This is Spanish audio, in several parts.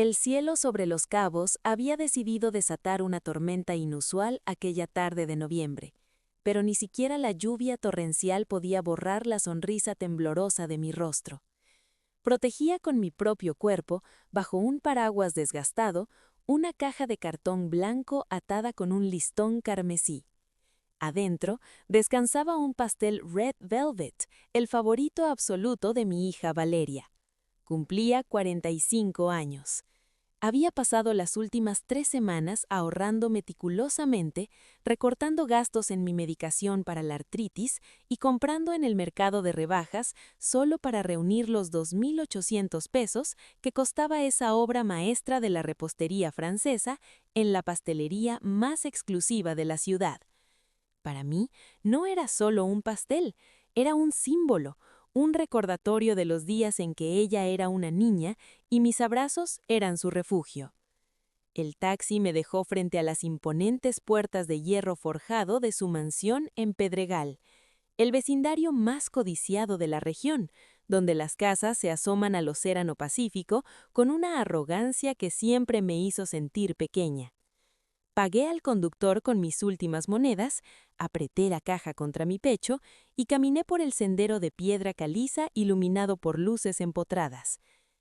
El cielo sobre Los Cabos había decidido desatar una tormenta inusual aquella tarde de noviembre, pero ni siquiera la lluvia torrencial podía borrar la sonrisa temblorosa de mi rostro. Protegía con mi propio cuerpo, bajo un paraguas desgastado, una caja de cartón blanco atada con un listón carmesí. Adentro descansaba un pastel Red Velvet, el favorito absoluto de mi hija Valeria. Cumplía 45 años. Había pasado las últimas 3 semanas ahorrando meticulosamente, recortando gastos en mi medicación para la artritis y comprando en el mercado de rebajas solo para reunir los 2.800 pesos que costaba esa obra maestra de la repostería francesa en la pastelería más exclusiva de la ciudad. Para mí, no era solo un pastel, era un símbolo, un recordatorio de los días en que ella era una niña y mis abrazos eran su refugio. El taxi me dejó frente a las imponentes puertas de hierro forjado de su mansión en Pedregal, el vecindario más codiciado de la región, donde las casas se asoman al océano Pacífico con una arrogancia que siempre me hizo sentir pequeña. Pagué al conductor con mis últimas monedas, apreté la caja contra mi pecho y caminé por el sendero de piedra caliza iluminado por luces empotradas.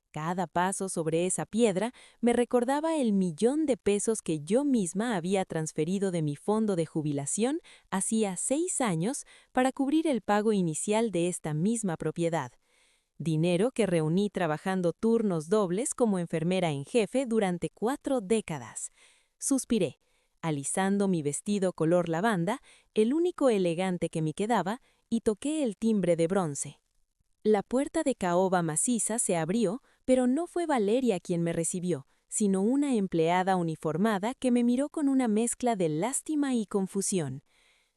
Cada paso sobre esa piedra me recordaba el 1.000.000 de pesos que yo misma había transferido de mi fondo de jubilación hacía 6 años para cubrir el pago inicial de esta misma propiedad. Dinero que reuní trabajando turnos dobles como enfermera en jefe durante 4 décadas. Suspiré, alisando mi vestido color lavanda, el único elegante que me quedaba, y toqué el timbre de bronce. La puerta de caoba maciza se abrió, pero no fue Valeria quien me recibió, sino una empleada uniformada que me miró con una mezcla de lástima y confusión.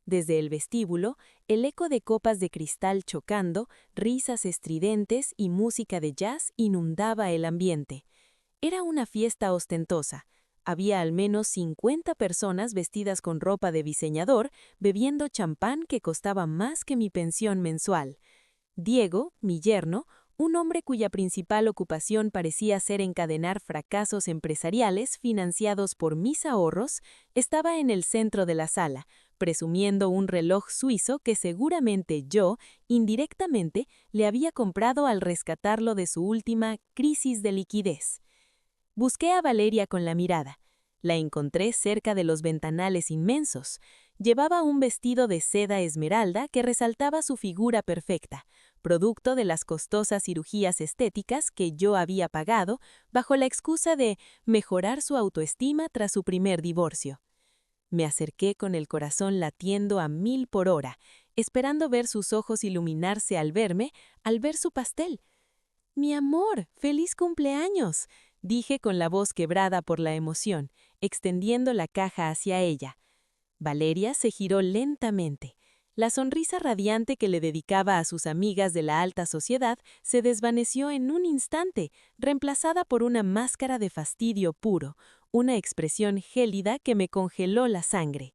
Desde el vestíbulo, el eco de copas de cristal chocando, risas estridentes y música de jazz inundaba el ambiente. Era una fiesta ostentosa. Había al menos 50 personas vestidas con ropa de diseñador, bebiendo champán que costaba más que mi pensión mensual. Diego, mi yerno, un hombre cuya principal ocupación parecía ser encadenar fracasos empresariales financiados por mis ahorros, estaba en el centro de la sala, presumiendo un reloj suizo que seguramente yo, indirectamente, le había comprado al rescatarlo de su última crisis de liquidez. Busqué a Valeria con la mirada. La encontré cerca de los ventanales inmensos. Llevaba un vestido de seda esmeralda que resaltaba su figura perfecta, producto de las costosas cirugías estéticas que yo había pagado bajo la excusa de mejorar su autoestima tras su primer divorcio. Me acerqué con el corazón latiendo a 1000 por hora, esperando ver sus ojos iluminarse al ver su pastel. «Mi amor, feliz cumpleaños», dije con la voz quebrada por la emoción, extendiendo la caja hacia ella. Valeria se giró lentamente. La sonrisa radiante que le dedicaba a sus amigas de la alta sociedad se desvaneció en un instante, reemplazada por una máscara de fastidio puro, una expresión gélida que me congeló la sangre.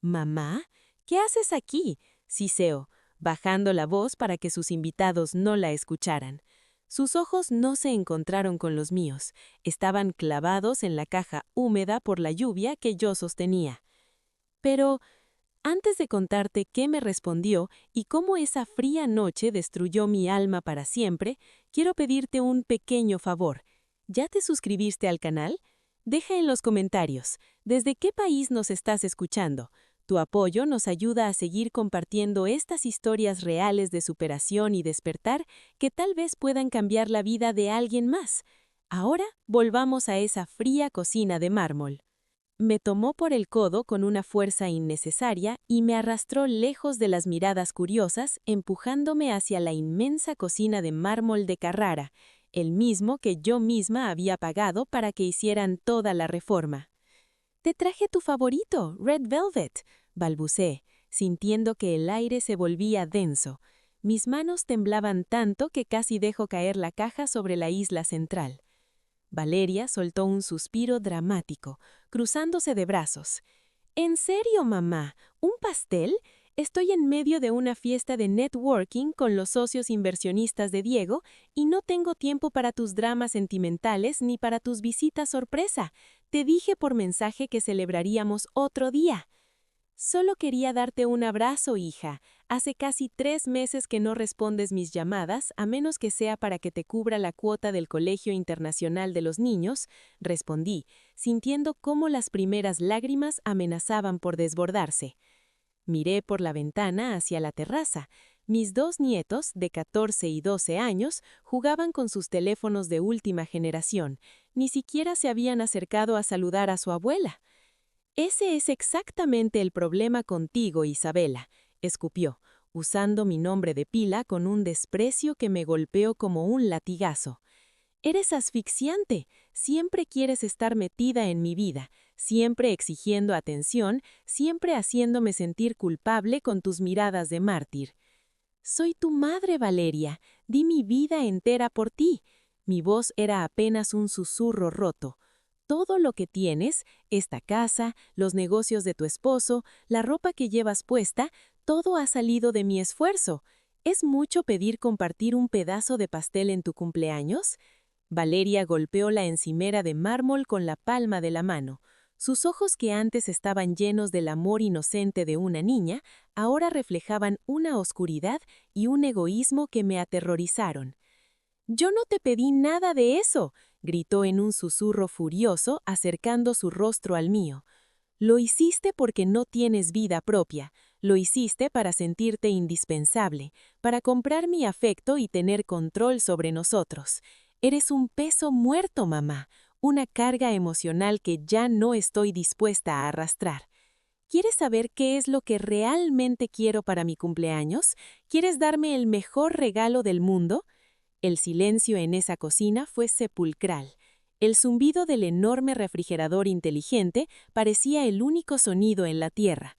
«¿Mamá? ¿Qué haces aquí?», siseó, bajando la voz para que sus invitados no la escucharan. Sus ojos no se encontraron con los míos, estaban clavados en la caja húmeda por la lluvia que yo sostenía. Pero, antes de contarte qué me respondió y cómo esa fría noche destruyó mi alma para siempre, quiero pedirte un pequeño favor. ¿Ya te suscribiste al canal? Deja en los comentarios, ¿desde qué país nos estás escuchando? Tu apoyo nos ayuda a seguir compartiendo estas historias reales de superación y despertar que tal vez puedan cambiar la vida de alguien más. Ahora volvamos a esa fría cocina de mármol. Me tomó por el codo con una fuerza innecesaria y me arrastró lejos de las miradas curiosas, empujándome hacia la inmensa cocina de mármol de Carrara, el mismo que yo misma había pagado para que hicieran toda la reforma. «Te traje tu favorito, Red Velvet», balbuceé, sintiendo que el aire se volvía denso. Mis manos temblaban tanto que casi dejo caer la caja sobre la isla central. Valeria soltó un suspiro dramático, cruzándose de brazos. «¿En serio, mamá? ¿Un pastel? Estoy en medio de una fiesta de networking con los socios inversionistas de Diego y no tengo tiempo para tus dramas sentimentales ni para tus visitas sorpresa. Te dije por mensaje que celebraríamos otro día. Solo quería darte un abrazo, hija. Hace casi 3 meses que no respondes mis llamadas, a menos que sea para que te cubra la cuota del Colegio Internacional de los Niños, respondí, sintiendo cómo las primeras lágrimas amenazaban por desbordarse. Miré por la ventana hacia la terraza. Mis 2 nietos, de 14 y 12 años, jugaban con sus teléfonos de última generación. Ni siquiera se habían acercado a saludar a su abuela. «Ese es exactamente el problema contigo, Isabela», escupió, usando mi nombre de pila con un desprecio que me golpeó como un latigazo. «Eres asfixiante, siempre quieres estar metida en mi vida, siempre exigiendo atención, siempre haciéndome sentir culpable con tus miradas de mártir. Soy tu madre, Valeria, di mi vida entera por ti». Mi voz era apenas un susurro roto. «Todo lo que tienes, esta casa, los negocios de tu esposo, la ropa que llevas puesta, todo ha salido de mi esfuerzo. ¿Es mucho pedir compartir un pedazo de pastel en tu cumpleaños?» Valeria golpeó la encimera de mármol con la palma de la mano. Sus ojos, que antes estaban llenos del amor inocente de una niña, ahora reflejaban una oscuridad y un egoísmo que me aterrorizaron. «Yo no te pedí nada de eso», gritó en un susurro furioso, acercando su rostro al mío. «Lo hiciste porque no tienes vida propia. Lo hiciste para sentirte indispensable, para comprar mi afecto y tener control sobre nosotros. Eres un peso muerto, mamá, una carga emocional que ya no estoy dispuesta a arrastrar. ¿Quieres saber qué es lo que realmente quiero para mi cumpleaños? ¿Quieres darme el mejor regalo del mundo?» El silencio en esa cocina fue sepulcral. El zumbido del enorme refrigerador inteligente parecía el único sonido en la tierra.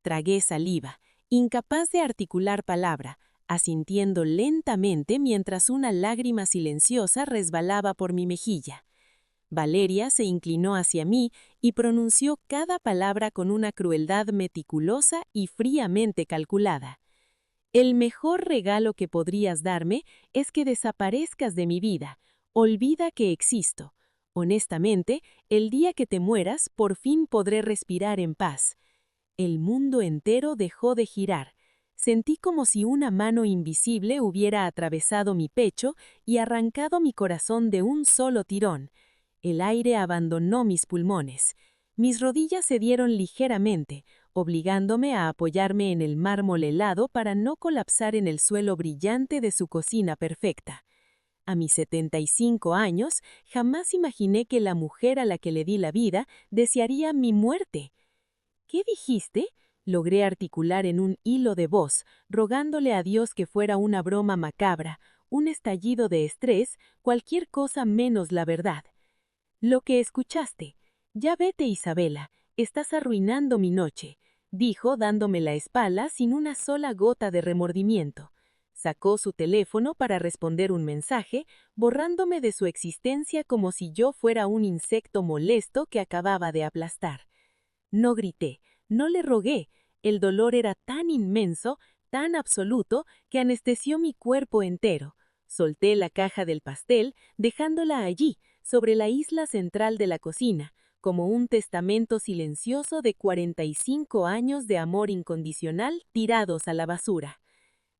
Tragué saliva, incapaz de articular palabra, asintiendo lentamente mientras una lágrima silenciosa resbalaba por mi mejilla. Valeria se inclinó hacia mí y pronunció cada palabra con una crueldad meticulosa y fríamente calculada. «El mejor regalo que podrías darme es que desaparezcas de mi vida. Olvida que existo. Honestamente, el día que te mueras, por fin podré respirar en paz». El mundo entero dejó de girar. Sentí como si una mano invisible hubiera atravesado mi pecho y arrancado mi corazón de un solo tirón. El aire abandonó mis pulmones. Mis rodillas cedieron ligeramente, obligándome a apoyarme en el mármol helado para no colapsar en el suelo brillante de su cocina perfecta. A mis 75 años, jamás imaginé que la mujer a la que le di la vida desearía mi muerte. «¿Qué dijiste?», logré articular en un hilo de voz, rogándole a Dios que fuera una broma macabra, un estallido de estrés, cualquier cosa menos la verdad. «Lo que escuchaste. Ya vete, Isabela, estás arruinando mi noche», dijo dándome la espalda sin una sola gota de remordimiento. Sacó su teléfono para responder un mensaje, borrándome de su existencia como si yo fuera un insecto molesto que acababa de aplastar. No grité, no le rogué. El dolor era tan inmenso, tan absoluto, que anestesió mi cuerpo entero. Solté la caja del pastel, dejándola allí, sobre la isla central de la cocina, como un testamento silencioso de 45 años de amor incondicional tirados a la basura.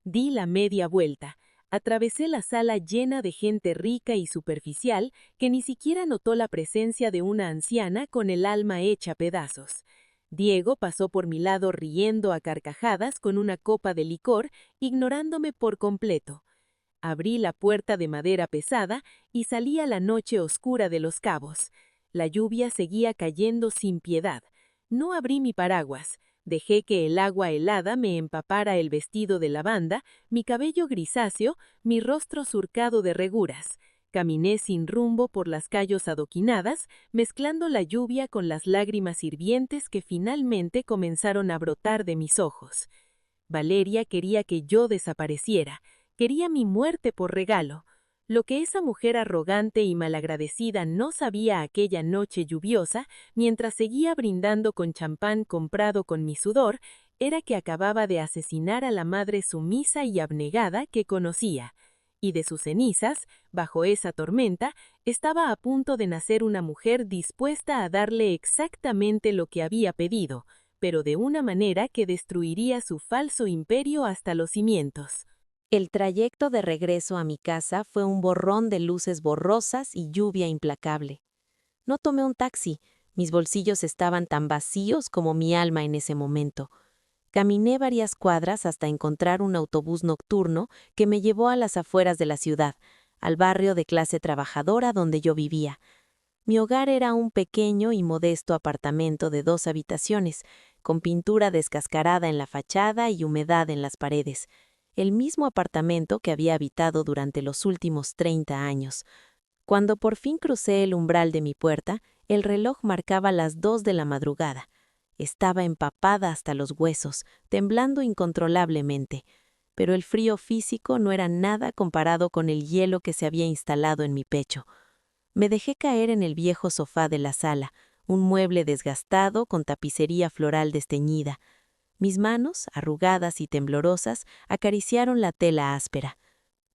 Di la media vuelta. Atravesé la sala llena de gente rica y superficial que ni siquiera notó la presencia de una anciana con el alma hecha pedazos. Diego pasó por mi lado riendo a carcajadas con una copa de licor, ignorándome por completo. Abrí la puerta de madera pesada y salí a la noche oscura de Los Cabos. La lluvia seguía cayendo sin piedad. No abrí mi paraguas. Dejé que el agua helada me empapara el vestido de lavanda, mi cabello grisáceo, mi rostro surcado de reguras. Caminé sin rumbo por las calles adoquinadas, mezclando la lluvia con las lágrimas hirvientes que finalmente comenzaron a brotar de mis ojos. Valeria quería que yo desapareciera. Quería mi muerte por regalo. Lo que esa mujer arrogante y malagradecida no sabía aquella noche lluviosa, mientras seguía brindando con champán comprado con mi sudor, era que acababa de asesinar a la madre sumisa y abnegada que conocía, y de sus cenizas, bajo esa tormenta, estaba a punto de nacer una mujer dispuesta a darle exactamente lo que había pedido, pero de una manera que destruiría su falso imperio hasta los cimientos. El trayecto de regreso a mi casa fue un borrón de luces borrosas y lluvia implacable. No tomé un taxi, mis bolsillos estaban tan vacíos como mi alma en ese momento. Caminé varias cuadras hasta encontrar un autobús nocturno que me llevó a las afueras de la ciudad, al barrio de clase trabajadora donde yo vivía. Mi hogar era un pequeño y modesto apartamento de 2 habitaciones, con pintura descascarada en la fachada y humedad en las paredes. El mismo apartamento que había habitado durante los últimos 30 años. Cuando por fin crucé el umbral de mi puerta, el reloj marcaba las 2 de la madrugada. Estaba empapada hasta los huesos, temblando incontrolablemente, pero el frío físico no era nada comparado con el hielo que se había instalado en mi pecho. Me dejé caer en el viejo sofá de la sala, un mueble desgastado con tapicería floral desteñida. Mis manos, arrugadas y temblorosas, acariciaron la tela áspera.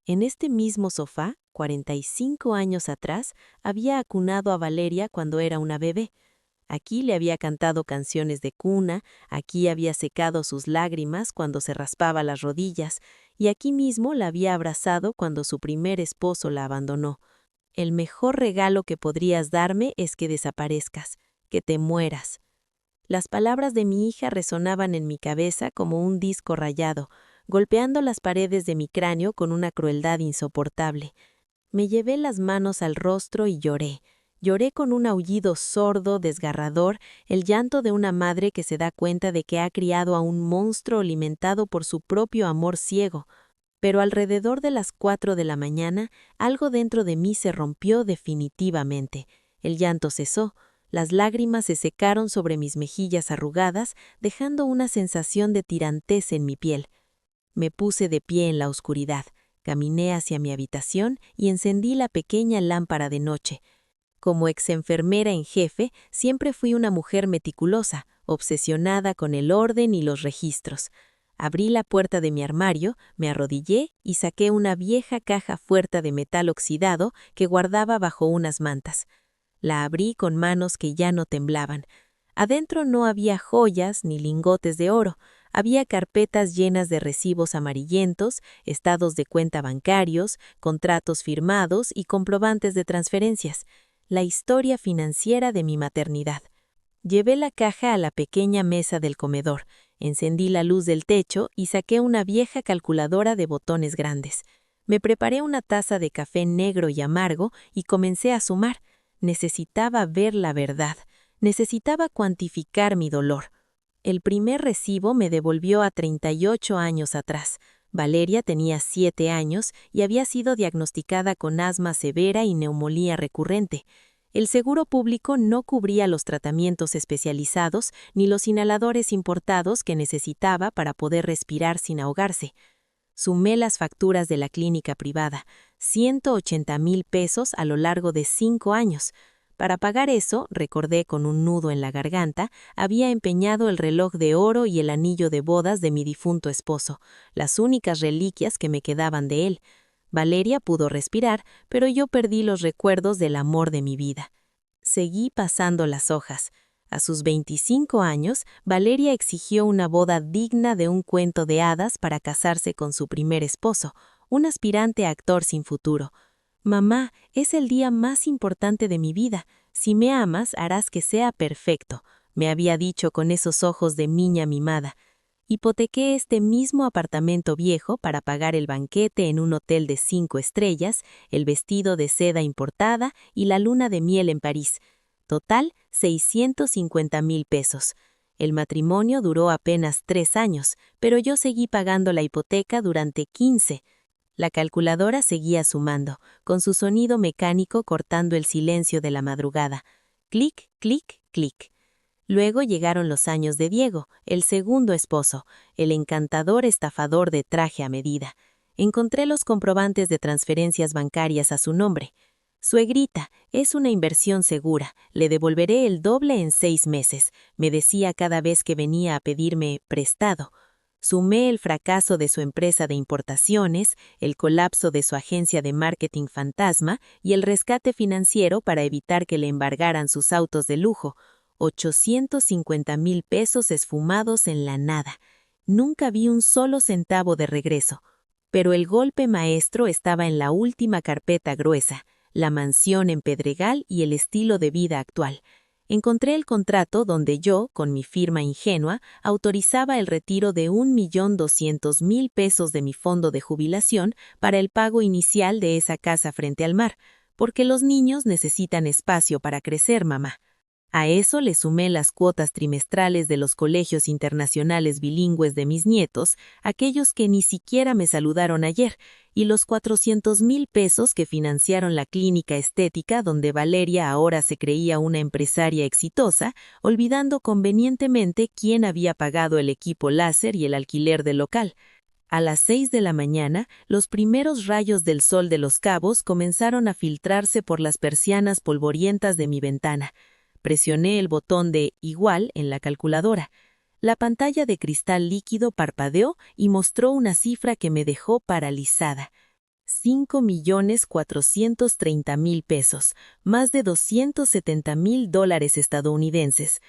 En este mismo sofá, 45 años atrás, había acunado a Valeria cuando era una bebé. Aquí le había cantado canciones de cuna, aquí había secado sus lágrimas cuando se raspaba las rodillas, y aquí mismo la había abrazado cuando su primer esposo la abandonó. El mejor regalo que podrías darme es que desaparezcas, que te mueras. Las palabras de mi hija resonaban en mi cabeza como un disco rayado, golpeando las paredes de mi cráneo con una crueldad insoportable. Me llevé las manos al rostro y lloré. Lloré con un aullido sordo, desgarrador, el llanto de una madre que se da cuenta de que ha criado a un monstruo alimentado por su propio amor ciego. Pero alrededor de las 4 de la mañana, algo dentro de mí se rompió definitivamente. El llanto cesó. Las lágrimas se secaron sobre mis mejillas arrugadas, dejando una sensación de tirantez en mi piel. Me puse de pie en la oscuridad, caminé hacia mi habitación y encendí la pequeña lámpara de noche. Como exenfermera en jefe, siempre fui una mujer meticulosa, obsesionada con el orden y los registros. Abrí la puerta de mi armario, me arrodillé y saqué una vieja caja fuerte de metal oxidado que guardaba bajo unas mantas. La abrí con manos que ya no temblaban. Adentro no había joyas ni lingotes de oro. Había carpetas llenas de recibos amarillentos, estados de cuenta bancarios, contratos firmados y comprobantes de transferencias. La historia financiera de mi maternidad. Llevé la caja a la pequeña mesa del comedor, encendí la luz del techo y saqué una vieja calculadora de botones grandes. Me preparé una taza de café negro y amargo y comencé a sumar. Necesitaba ver la verdad. Necesitaba cuantificar mi dolor. El primer recibo me devolvió a 38 años atrás. Valeria tenía 7 años y había sido diagnosticada con asma severa y neumonía recurrente. El seguro público no cubría los tratamientos especializados ni los inhaladores importados que necesitaba para poder respirar sin ahogarse. Sumé las facturas de la clínica privada, 180,000 pesos a lo largo de 5 años. Para pagar eso, recordé con un nudo en la garganta, había empeñado el reloj de oro y el anillo de bodas de mi difunto esposo, las únicas reliquias que me quedaban de él. Valeria pudo respirar, pero yo perdí los recuerdos del amor de mi vida. Seguí pasando las hojas. A sus 25 años, Valeria exigió una boda digna de un cuento de hadas para casarse con su primer esposo, un aspirante actor sin futuro. «Mamá, es el día más importante de mi vida. Si me amas, harás que sea perfecto», me había dicho con esos ojos de niña mimada. Hipotequé este mismo apartamento viejo para pagar el banquete en un hotel de 5 estrellas, el vestido de seda importada y la luna de miel en París. Total, 650,000 pesos. El matrimonio duró apenas 3 años, pero yo seguí pagando la hipoteca durante 15. La calculadora seguía sumando, con su sonido mecánico cortando el silencio de la madrugada. Clic, clic, clic. Luego llegaron los años de Diego, el segundo esposo, el encantador estafador de traje a medida. Encontré los comprobantes de transferencias bancarias a su nombre. Suegrita, es una inversión segura, le devolveré el doble en 6 meses, me decía cada vez que venía a pedirme prestado. Sumé el fracaso de su empresa de importaciones, el colapso de su agencia de marketing fantasma y el rescate financiero para evitar que le embargaran sus autos de lujo. 850,000 pesos esfumados en la nada. Nunca vi un solo centavo de regreso. Pero el golpe maestro estaba en la última carpeta gruesa, la mansión en Pedregal y el estilo de vida actual. Encontré el contrato donde yo, con mi firma ingenua, autorizaba el retiro de 1,200,000 pesos de mi fondo de jubilación para el pago inicial de esa casa frente al mar, porque los niños necesitan espacio para crecer, mamá. A eso le sumé las cuotas trimestrales de los colegios internacionales bilingües de mis nietos, aquellos que ni siquiera me saludaron ayer, y los 400,000 pesos que financiaron la clínica estética donde Valeria ahora se creía una empresaria exitosa, olvidando convenientemente quién había pagado el equipo láser y el alquiler del local. A las 6 de la mañana, los primeros rayos del sol de Los Cabos comenzaron a filtrarse por las persianas polvorientas de mi ventana. Presioné el botón de igual en la calculadora. La pantalla de cristal líquido parpadeó y mostró una cifra que me dejó paralizada. 5,430,000 pesos, más de $270,000 estadounidenses.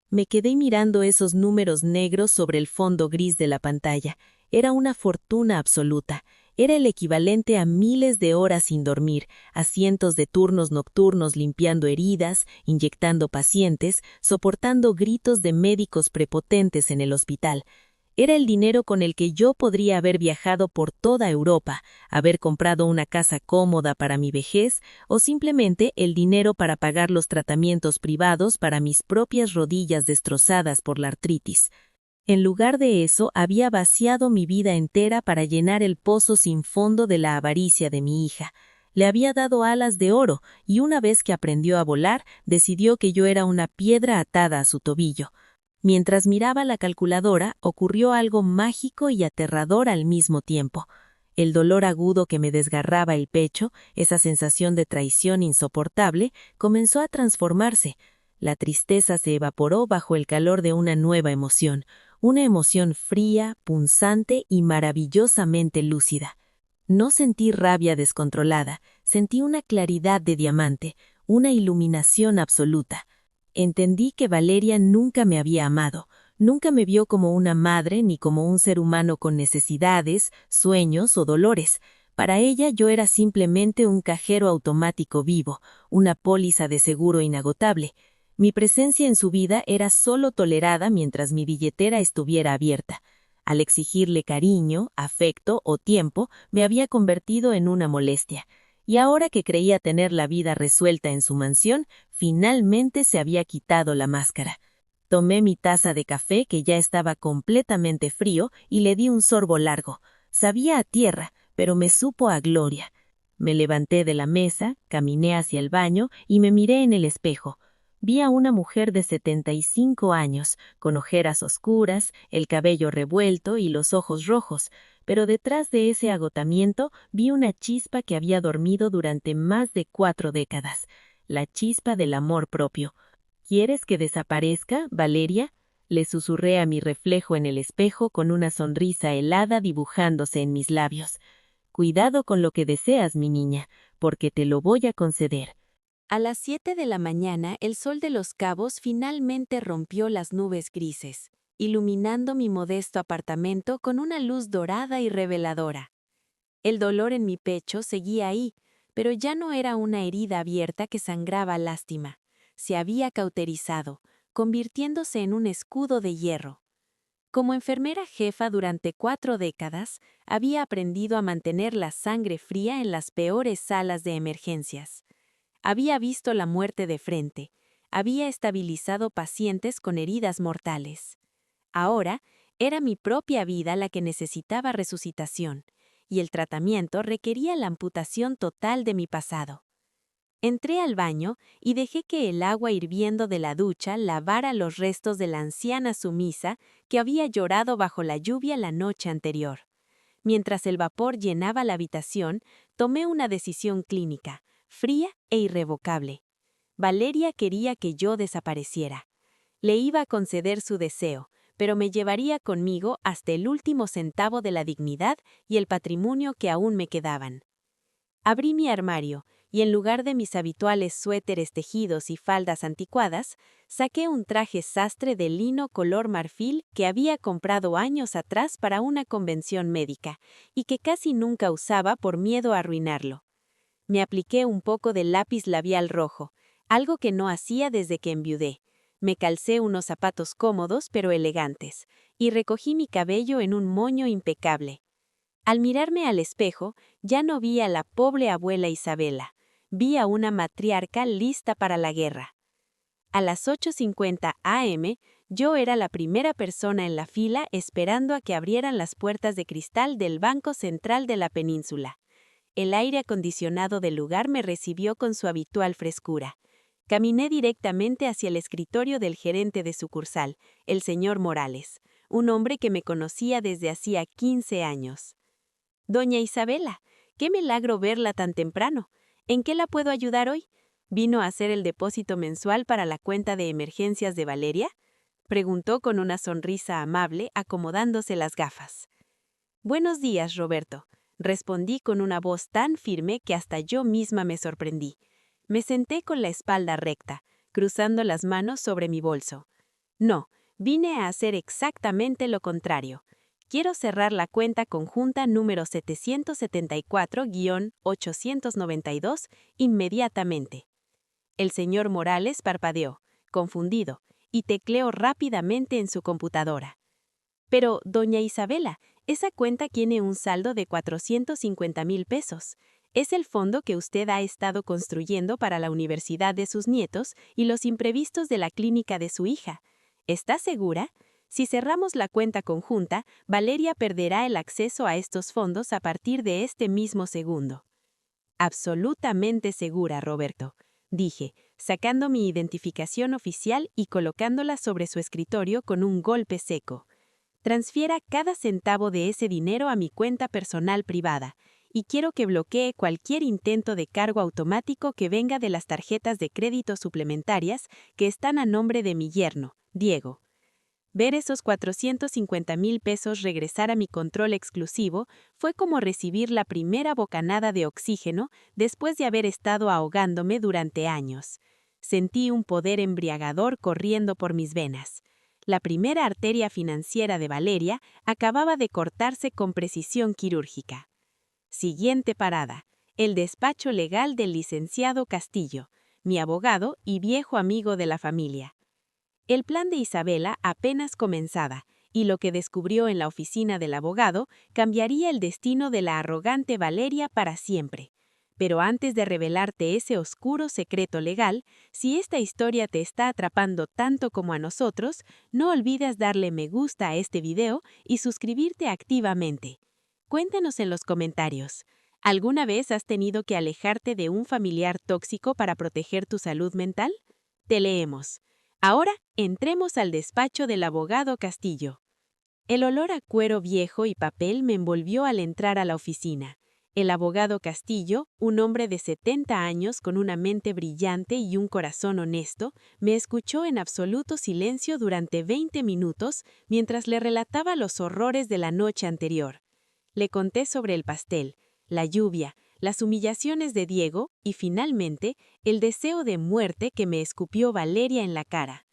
Me quedé mirando esos números negros sobre el fondo gris de la pantalla. Era una fortuna absoluta. Era el equivalente a miles de horas sin dormir, a cientos de turnos nocturnos limpiando heridas, inyectando pacientes, soportando gritos de médicos prepotentes en el hospital. Era el dinero con el que yo podría haber viajado por toda Europa, haber comprado una casa cómoda para mi vejez o simplemente el dinero para pagar los tratamientos privados para mis propias rodillas destrozadas por la artritis. En lugar de eso, había vaciado mi vida entera para llenar el pozo sin fondo de la avaricia de mi hija. Le había dado alas de oro y una vez que aprendió a volar, decidió que yo era una piedra atada a su tobillo. Mientras miraba la calculadora, ocurrió algo mágico y aterrador al mismo tiempo. El dolor agudo que me desgarraba el pecho, esa sensación de traición insoportable, comenzó a transformarse. La tristeza se evaporó bajo el calor de una nueva emoción, una emoción fría, punzante y maravillosamente lúcida. No sentí rabia descontrolada, sentí una claridad de diamante, una iluminación absoluta. Entendí que Valeria nunca me había amado, nunca me vio como una madre ni como un ser humano con necesidades, sueños o dolores. Para ella yo era simplemente un cajero automático vivo, una póliza de seguro inagotable. Mi presencia en su vida era solo tolerada mientras mi billetera estuviera abierta. Al exigirle cariño, afecto o tiempo, me había convertido en una molestia. Y ahora que creía tener la vida resuelta en su mansión, finalmente se había quitado la máscara. Tomé mi taza de café, que ya estaba completamente frío, y le di un sorbo largo. Sabía a tierra, pero me supo a gloria. Me levanté de la mesa, caminé hacia el baño y me miré en el espejo. Vi a una mujer de 75 años, con ojeras oscuras, el cabello revuelto y los ojos rojos, pero detrás de ese agotamiento vi una chispa que había dormido durante más de 4 décadas, la chispa del amor propio. ¿Quieres que desaparezca, Valeria?, le susurré a mi reflejo en el espejo con una sonrisa helada dibujándose en mis labios. Cuidado con lo que deseas, mi niña, porque te lo voy a conceder. A las 7 de la mañana, el sol de Los Cabos finalmente rompió las nubes grises, iluminando mi modesto apartamento con una luz dorada y reveladora. El dolor en mi pecho seguía ahí, pero ya no era una herida abierta que sangraba lástima. Se había cauterizado, convirtiéndose en un escudo de hierro. Como enfermera jefa durante 4 décadas, había aprendido a mantener la sangre fría en las peores salas de emergencias. Había visto la muerte de frente, había estabilizado pacientes con heridas mortales. Ahora, era mi propia vida la que necesitaba resucitación, y el tratamiento requería la amputación total de mi pasado. Entré al baño y dejé que el agua hirviendo de la ducha lavara los restos de la anciana sumisa que había llorado bajo la lluvia la noche anterior. Mientras el vapor llenaba la habitación, tomé una decisión clínica: fría e irrevocable. Valeria quería que yo desapareciera. Le iba a conceder su deseo, pero me llevaría conmigo hasta el último centavo de la dignidad y el patrimonio que aún me quedaban. Abrí mi armario, y en lugar de mis habituales suéteres tejidos y faldas anticuadas, saqué un traje sastre de lino color marfil que había comprado años atrás para una convención médica, y que casi nunca usaba por miedo a arruinarlo. Me apliqué un poco de lápiz labial rojo, algo que no hacía desde que enviudé. Me calcé unos zapatos cómodos pero elegantes, y recogí mi cabello en un moño impecable. Al mirarme al espejo, ya no vi a la pobre abuela Isabela, vi a una matriarca lista para la guerra. A las 8:50 am, yo era la primera persona en la fila esperando a que abrieran las puertas de cristal del Banco Central de la Península. El aire acondicionado del lugar me recibió con su habitual frescura. Caminé directamente hacia el escritorio del gerente de sucursal, el señor Morales, un hombre que me conocía desde hacía 15 años. «Doña Isabela, qué milagro verla tan temprano. ¿En qué la puedo ayudar hoy? ¿Vino a hacer el depósito mensual para la cuenta de emergencias de Valeria?», preguntó con una sonrisa amable, acomodándose las gafas. «Buenos días, Roberto», respondí con una voz tan firme que hasta yo misma me sorprendí. Me senté con la espalda recta, cruzando las manos sobre mi bolso. «No, vine a hacer exactamente lo contrario. Quiero cerrar la cuenta conjunta número 774-892 inmediatamente». El señor Morales parpadeó, confundido, y tecleó rápidamente en su computadora. «Pero, doña Isabela, esa cuenta tiene un saldo de 450,000 pesos. Es el fondo que usted ha estado construyendo para la universidad de sus nietos y los imprevistos de la clínica de su hija. ¿Está segura? Si cerramos la cuenta conjunta, Valeria perderá el acceso a estos fondos a partir de este mismo segundo». «Absolutamente segura, Roberto», dije, sacando mi identificación oficial y colocándola sobre su escritorio con un golpe seco. «Transfiera cada centavo de ese dinero a mi cuenta personal privada, y quiero que bloquee cualquier intento de cargo automático que venga de las tarjetas de crédito suplementarias que están a nombre de mi yerno, Diego». Ver esos 450,000 pesos regresar a mi control exclusivo fue como recibir la primera bocanada de oxígeno después de haber estado ahogándome durante años. Sentí un poder embriagador corriendo por mis venas. La primera arteria financiera de Valeria acababa de cortarse con precisión quirúrgica. Siguiente parada: el despacho legal del licenciado Castillo, mi abogado y viejo amigo de la familia. El plan de Isabela apenas comenzaba, y lo que descubrió en la oficina del abogado cambiaría el destino de la arrogante Valeria para siempre. Pero antes de revelarte ese oscuro secreto legal, si esta historia te está atrapando tanto como a nosotros, no olvides darle me gusta a este video y suscribirte activamente. Cuéntanos en los comentarios, ¿alguna vez has tenido que alejarte de un familiar tóxico para proteger tu salud mental? Te leemos. Ahora, entremos al despacho del abogado Castillo. El olor a cuero viejo y papel me envolvió al entrar a la oficina. El abogado Castillo, un hombre de 70 años con una mente brillante y un corazón honesto, me escuchó en absoluto silencio durante 20 minutos mientras le relataba los horrores de la noche anterior. Le conté sobre el pastel, la lluvia, las humillaciones de Diego y, finalmente, el deseo de muerte que me escupió Valeria en la cara.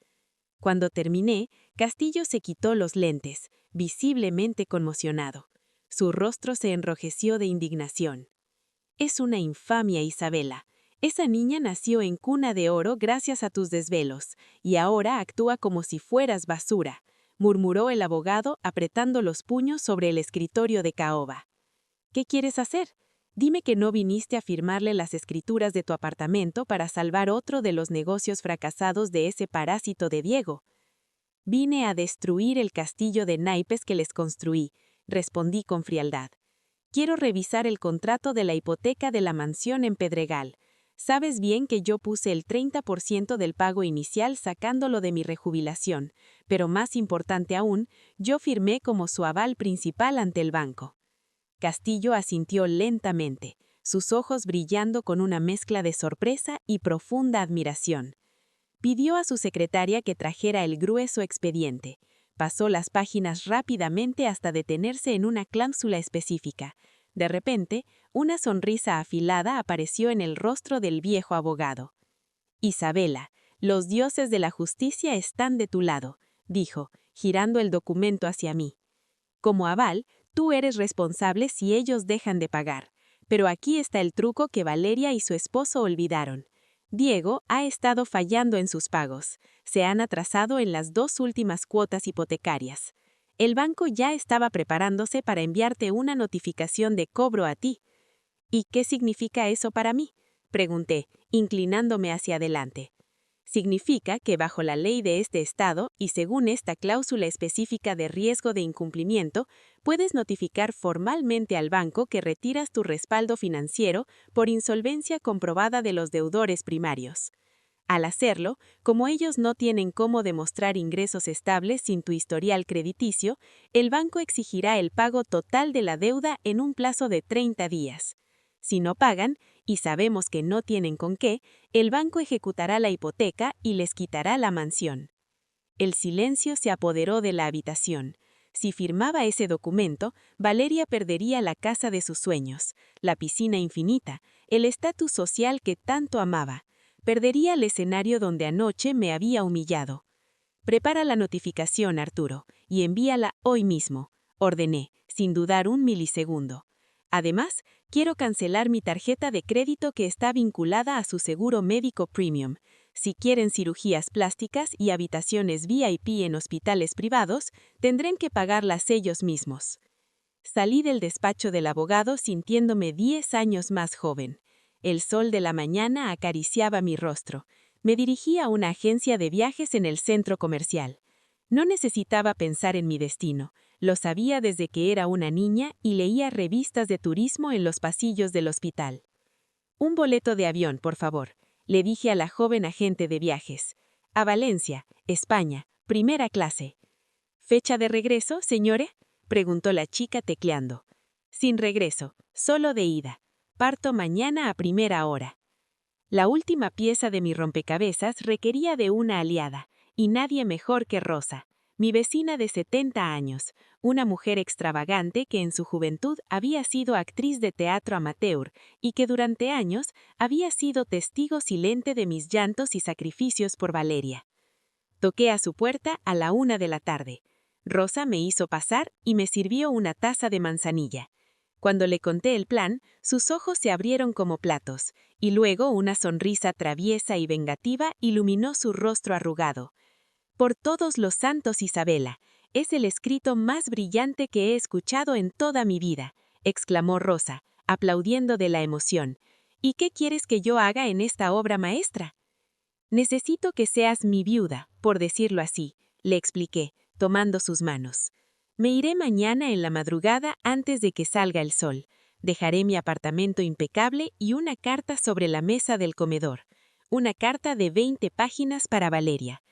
Cuando terminé, Castillo se quitó los lentes, visiblemente conmocionado. Su rostro se enrojeció de indignación. «Es una infamia, Isabela. Esa niña nació en cuna de oro gracias a tus desvelos, y ahora actúa como si fueras basura», murmuró el abogado apretando los puños sobre el escritorio de caoba. «¿Qué quieres hacer? Dime que no viniste a firmarle las escrituras de tu apartamento para salvar otro de los negocios fracasados de ese parásito de Diego». «Vine a destruir el castillo de naipes que les construí», respondí con frialdad. «Quiero revisar el contrato de la hipoteca de la mansión en Pedregal. Sabes bien que yo puse el 30% del pago inicial sacándolo de mi rejubilación, pero más importante aún, yo firmé como su aval principal ante el banco». Castillo asintió lentamente. sus ojos brillando con una mezcla de sorpresa y profunda admiración. Pidió a su secretaria que trajera el grueso expediente. Pasó las páginas rápidamente hasta detenerse en una cláusula específica. De repente, una sonrisa afilada apareció en el rostro del viejo abogado. «Isabela, los dioses de la justicia están de tu lado», dijo, girando el documento hacia mí. «Como aval, tú eres responsable si ellos dejan de pagar. Pero aquí está el truco que Valeria y su esposo olvidaron. Diego ha estado fallando en sus pagos. Se han atrasado en las 2 últimas cuotas hipotecarias. El banco ya estaba preparándose para enviarte una notificación de cobro a ti». «¿Y qué significa eso para mí?», pregunté, inclinándome hacia adelante. «Significa que bajo la ley de este estado y según esta cláusula específica de riesgo de incumplimiento, puedes notificar formalmente al banco que retiras tu respaldo financiero por insolvencia comprobada de los deudores primarios. Al hacerlo, como ellos no tienen cómo demostrar ingresos estables sin tu historial crediticio, el banco exigirá el pago total de la deuda en un plazo de 30 días. Si no pagan, y sabemos que no tienen con qué, el banco ejecutará la hipoteca y les quitará la mansión». El silencio se apoderó de la habitación. Si firmaba ese documento, Valeria perdería la casa de sus sueños, la piscina infinita, el estatus social que tanto amaba. Perdería el escenario donde anoche me había humillado. «Prepara la notificación, Arturo, y envíala hoy mismo», ordené, sin dudar un milisegundo. «Además, quiero cancelar mi tarjeta de crédito que está vinculada a su seguro médico premium. Si quieren cirugías plásticas y habitaciones VIP en hospitales privados, tendrán que pagarlas ellos mismos». Salí del despacho del abogado sintiéndome 10 años más joven. El sol de la mañana acariciaba mi rostro. Me dirigí a una agencia de viajes en el centro comercial. No necesitaba pensar en mi destino. Lo sabía desde que era una niña y leía revistas de turismo en los pasillos del hospital. «Un boleto de avión, por favor», le dije a la joven agente de viajes. «A Valencia, España, primera clase». «¿Fecha de regreso, señore?», preguntó la chica tecleando. «Sin regreso, solo de ida. Parto mañana a primera hora». La última pieza de mi rompecabezas requería de una aliada, y nadie mejor que Rosa, mi vecina de 70 años, una mujer extravagante que en su juventud había sido actriz de teatro amateur y que durante años había sido testigo silente de mis llantos y sacrificios por Valeria. Toqué a su puerta a la 1 de la tarde. Rosa me hizo pasar y me sirvió una taza de manzanilla. Cuando le conté el plan, sus ojos se abrieron como platos, y luego una sonrisa traviesa y vengativa iluminó su rostro arrugado. «Por todos los santos, Isabela, es el escrito más brillante que he escuchado en toda mi vida», exclamó Rosa, aplaudiendo de la emoción. «¿Y qué quieres que yo haga en esta obra maestra?». «Necesito que seas mi viuda, por decirlo así», le expliqué, tomando sus manos. «Me iré mañana en la madrugada antes de que salga el sol. Dejaré mi apartamento impecable y una carta sobre la mesa del comedor. Una carta de 20 páginas para Valeria.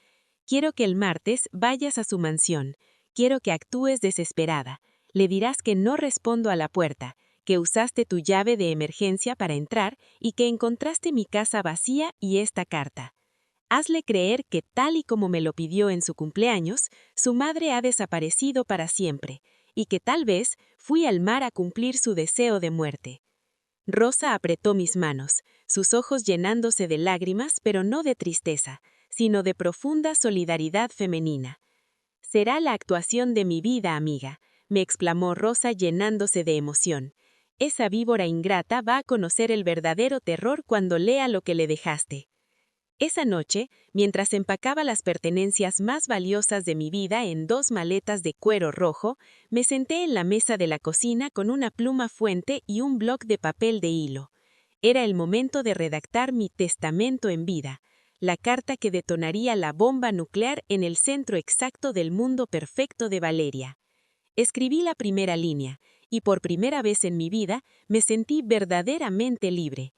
Quiero que el martes vayas a su mansión. Quiero que actúes desesperada. Le dirás que no respondo a la puerta, que usaste tu llave de emergencia para entrar y que encontraste mi casa vacía y esta carta. Hazle creer que, tal y como me lo pidió en su cumpleaños, su madre ha desaparecido para siempre, y que tal vez fui al mar a cumplir su deseo de muerte». Rosa apretó mis manos, sus ojos llenándose de lágrimas, pero no de tristeza, sino de profunda solidaridad femenina. «Será la actuación de mi vida, amiga», me exclamó Rosa llenándose de emoción. «Esa víbora ingrata va a conocer el verdadero terror cuando lea lo que le dejaste». Esa noche, mientras empacaba las pertenencias más valiosas de mi vida en 2 maletas de cuero rojo, me senté en la mesa de la cocina con una pluma fuente y un bloc de papel de hilo. Era el momento de redactar mi testamento en vida, la carta que detonaría la bomba nuclear en el centro exacto del mundo perfecto de Valeria. Escribí la primera línea, y por primera vez en mi vida me sentí verdaderamente libre.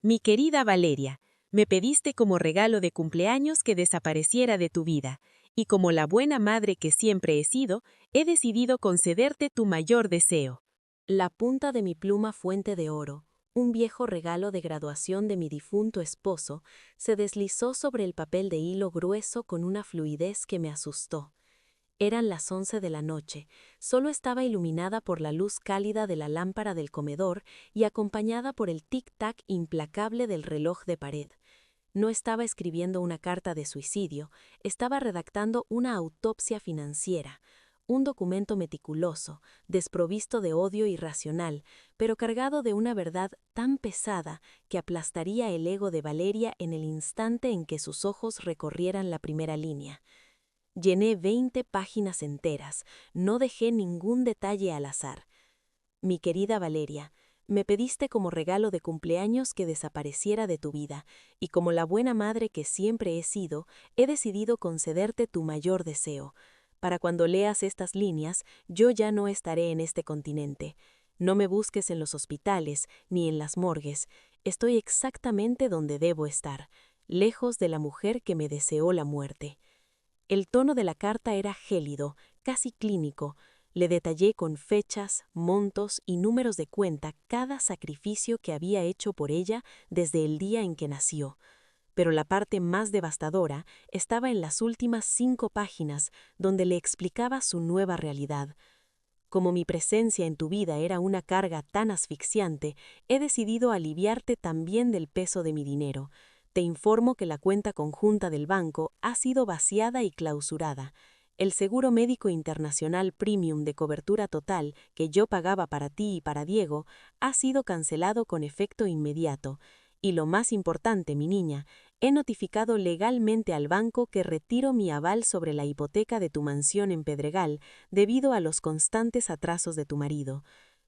«Mi querida Valeria, me pediste como regalo de cumpleaños que desapareciera de tu vida, y como la buena madre que siempre he sido, he decidido concederte tu mayor deseo». La punta de mi pluma fuente de oro Un viejo regalo de graduación de mi difunto esposo se deslizó sobre el papel de hilo grueso con una fluidez que me asustó. Eran las 11 de la noche, solo estaba iluminada por la luz cálida de la lámpara del comedor y acompañada por el tic-tac implacable del reloj de pared. No estaba escribiendo una carta de suicidio, estaba redactando una autopsia financiera, un documento meticuloso, desprovisto de odio irracional, pero cargado de una verdad tan pesada que aplastaría el ego de Valeria en el instante en que sus ojos recorrieran la primera línea. Llené 20 páginas enteras, no dejé ningún detalle al azar. Mi querida Valeria, me pediste como regalo de cumpleaños que desapareciera de tu vida, y como la buena madre que siempre he sido, he decidido concederte tu mayor deseo. Para cuando leas estas líneas, yo ya no estaré en este continente. No me busques en los hospitales, ni en las morgues. Estoy exactamente donde debo estar, lejos de la mujer que me deseó la muerte. El tono de la carta era gélido, casi clínico. Le detallé con fechas, montos y números de cuenta cada sacrificio que había hecho por ella desde el día en que nació. Pero la parte más devastadora estaba en las últimas 5 páginas, donde le explicaba su nueva realidad. Como mi presencia en tu vida era una carga tan asfixiante, he decidido aliviarte también del peso de mi dinero. Te informo que la cuenta conjunta del banco ha sido vaciada y clausurada. El seguro médico internacional premium de cobertura total que yo pagaba para ti y para Diego ha sido cancelado con efecto inmediato. Y lo más importante, mi niña, he notificado legalmente al banco que retiro mi aval sobre la hipoteca de tu mansión en Pedregal debido a los constantes atrasos de tu marido.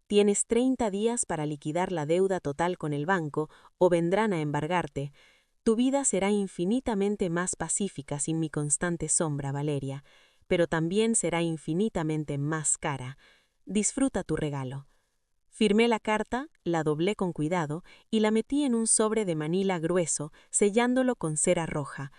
Tienes 30 días para liquidar la deuda total con el banco o vendrán a embargarte. Tu vida será infinitamente más pacífica sin mi constante sombra, Valeria, pero también será infinitamente más cara. Disfruta tu regalo. Firmé la carta, la doblé con cuidado y la metí en un sobre de manila grueso, sellándolo con cera roja.